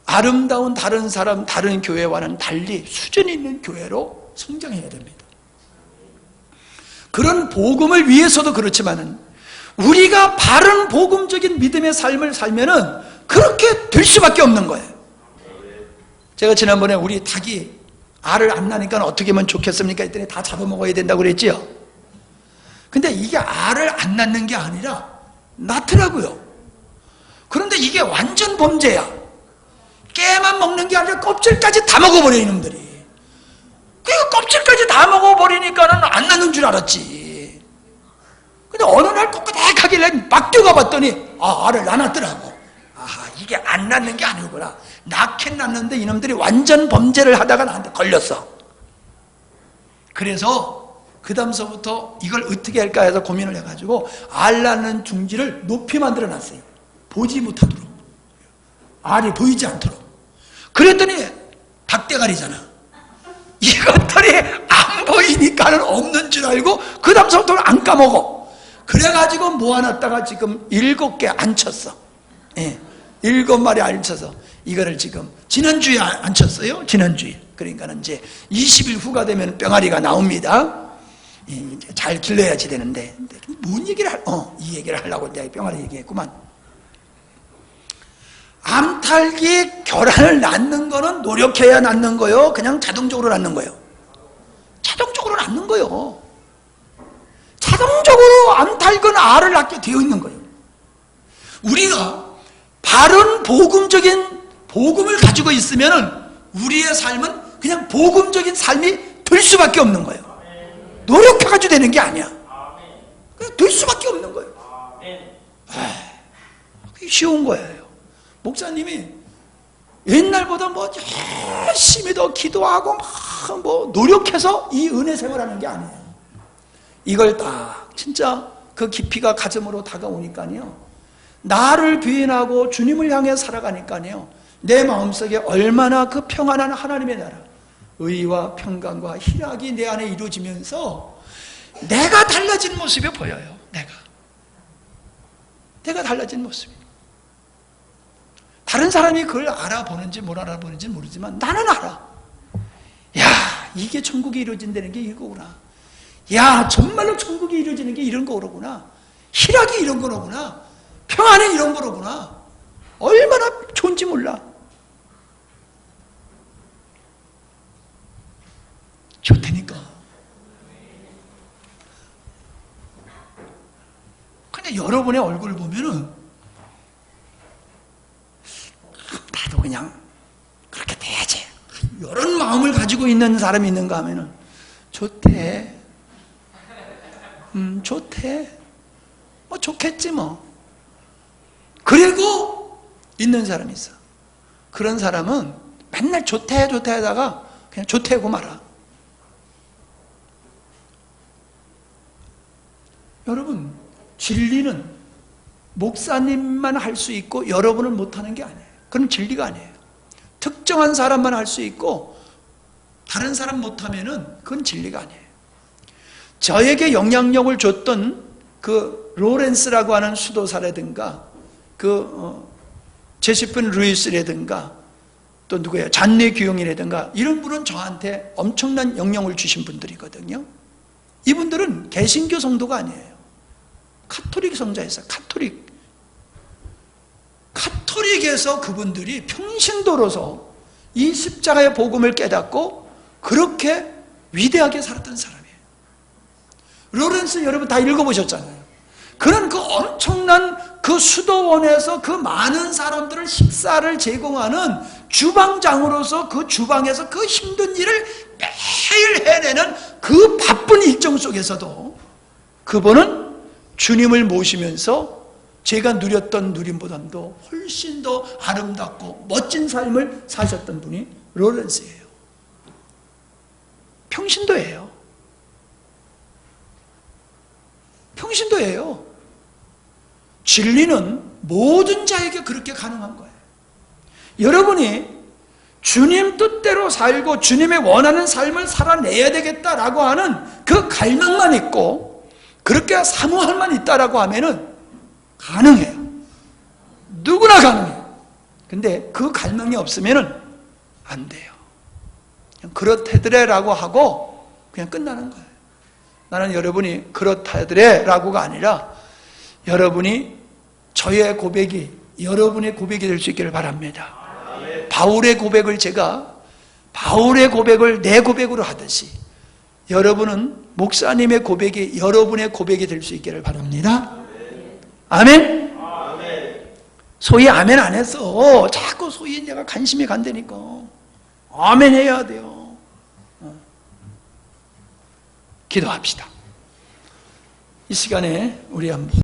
아름다운 다른 사람, 다른 교회와는 달리 수준이 있는 교회로 성장해야 됩니다. 그런 복음을 위해서도 그렇지만은 우리가 바른 복음적인 믿음의 삶을 살면은 그렇게 될 수밖에 없는 거예요. 제가 지난번에 우리 닭이 알을 안 낳으니까 어떻게 하면 좋겠습니까? 했더니 다 잡아먹어야 된다고 그랬지요. 근데 이게 알을 안 낳는 게 아니라 낳더라고요. 그런데 이게 완전 범죄야. 깨만 먹는 게 아니라 껍질까지 다 먹어버려 이놈들이. 그 껍질까지 다 먹어버리니까는 안 낳는 줄 알았지. 근데 어느 날 꼿꼿하길래 막 뛰어가 봤더니 알을 낳았더라고. 이게 안 낳는 게 아니구나. 낳긴 낳는데 이놈들이 완전 범죄를 하다가 나한테 걸렸어. 그래서 그 다음서부터 이걸 어떻게 할까 해서 고민을 해가지고 알 낳는 둥지를 높이 만들어 놨어요. 보지 못하도록, 알이 보이지 않도록. 그랬더니 닭대가리잖아. 이것들이 안 보이니까는 없는 줄 알고 그 다음서부터는 안 까먹어. 그래가지고 모아놨다가 지금 7개 앉혔어. 7마리 앉혀서 이거를 지금 지난주에 앉혔어요. 지난주에. 그러니까는 이제 20일 후가 되면 병아리가 나옵니다. 이제 잘 길러야지 되는데 뭔 얘기를 이 얘기를 하려고 이제 병아리 얘기했구만. 암탉이 결혼을 낳는 거는 노력해야 낳는 거요? 그냥 자동적으로 낳는 거요? 자동적으로 낳는 거요. 자동적으로 암탉은 알을 낳게 되어 있는 거예요. 우리가 바른 복음적인 복음을 가지고 있으면 우리의 삶은 그냥 복음적인 삶이 될 수밖에 없는 거예요. 노력해가지고 되는 게 아니야. 그냥 될 수밖에 없는 거예요. 그게 쉬운 거예요. 목사님이 옛날보다 열심히 더 기도하고 노력해서 이 은혜 생활하는 게 아니에요. 이걸 딱 진짜 그 깊이가 가슴으로 다가오니까요, 나를 부인하고 주님을 향해 살아가니까요, 내 마음속에 얼마나 그 평안한 하나님의 나라, 의와 평강과 희락이 내 안에 이루어지면서 내가 달라진 모습이 보여요. 내가 달라진 모습이. 다른 사람이 그걸 알아보는지 못 알아보는지 모르지만 나는 알아. 야, 이게 천국이 이루어진다는 게 이거구나. 야, 정말로 천국이 이루어지는 게 이런 거로구나. 희락이 이런 거로구나. 평안이 이런 거로구나. 얼마나 좋은지 몰라. 좋다니까. 근데 여러분의 얼굴을 보면은 나도 그냥 그렇게 마음을 가지고 있는 사람이 있는가 하면은 좋대. 좋대. 뭐 좋겠지 뭐. 그리고 있는 사람이 있어. 그런 사람은 맨날 좋대 하다가 그냥 좋대고 말아. 여러분, 진리는 목사님만 할 수 있고 여러분은 못하는 게 아니에요. 그건 진리가 아니에요. 특정한 사람만 할 수 있고 다른 사람 못하면은 그건 진리가 아니에요. 저에게 영향력을 줬던 그 로렌스라고 하는 수도사라든가 제시픈 루이스라든가 또 누구예요? 잔네 규영이라든가 이런 분은 저한테 엄청난 영향을 주신 분들이거든요. 이분들은 개신교 성도가 아니에요. 카톨릭 성자였어요. 카톨릭에서 그분들이 평신도로서 이 십자가의 복음을 깨닫고 그렇게 위대하게 살았던 사람이에요. 로렌스 여러분 다 읽어보셨잖아요. 그런 그 엄청난 그 수도원에서 그 많은 사람들을 식사를 제공하는 주방장으로서 그 주방에서 그 힘든 일을 매일 해내는 그 바쁜 일정 속에서도 그분은 주님을 모시면서 제가 누렸던 누림보다도 훨씬 더 아름답고 멋진 삶을 사셨던 분이 로렌스예요. 평신도예요. 평신도예요. 진리는 모든 자에게 그렇게 가능한 거예요. 여러분이 주님 뜻대로 살고 주님의 원하는 삶을 살아내야 되겠다라고 하는 그 갈망만 있고 그렇게 사모할만 있다라고 하면은 가능해요. 누구나 가능해요. 근데 그 갈망이 없으면은 안 돼요. 그냥 그렇다더래라고 하고 그냥 끝나는 거예요. 나는 여러분이 그렇다더래라고가 아니라 여러분이 저의 고백이 여러분의 고백이 될 수 있기를 바랍니다. 바울의 고백을 바울의 고백을 내 고백으로 하듯이 여러분은 목사님의 고백이 여러분의 고백이 될 수 있기를 바랍니다. 아멘? 소위 아멘 안 했어. 자꾸 소위 내가 관심이 간다니까. 아멘 해야 돼요. 기도합시다. 이 시간에 우리 한번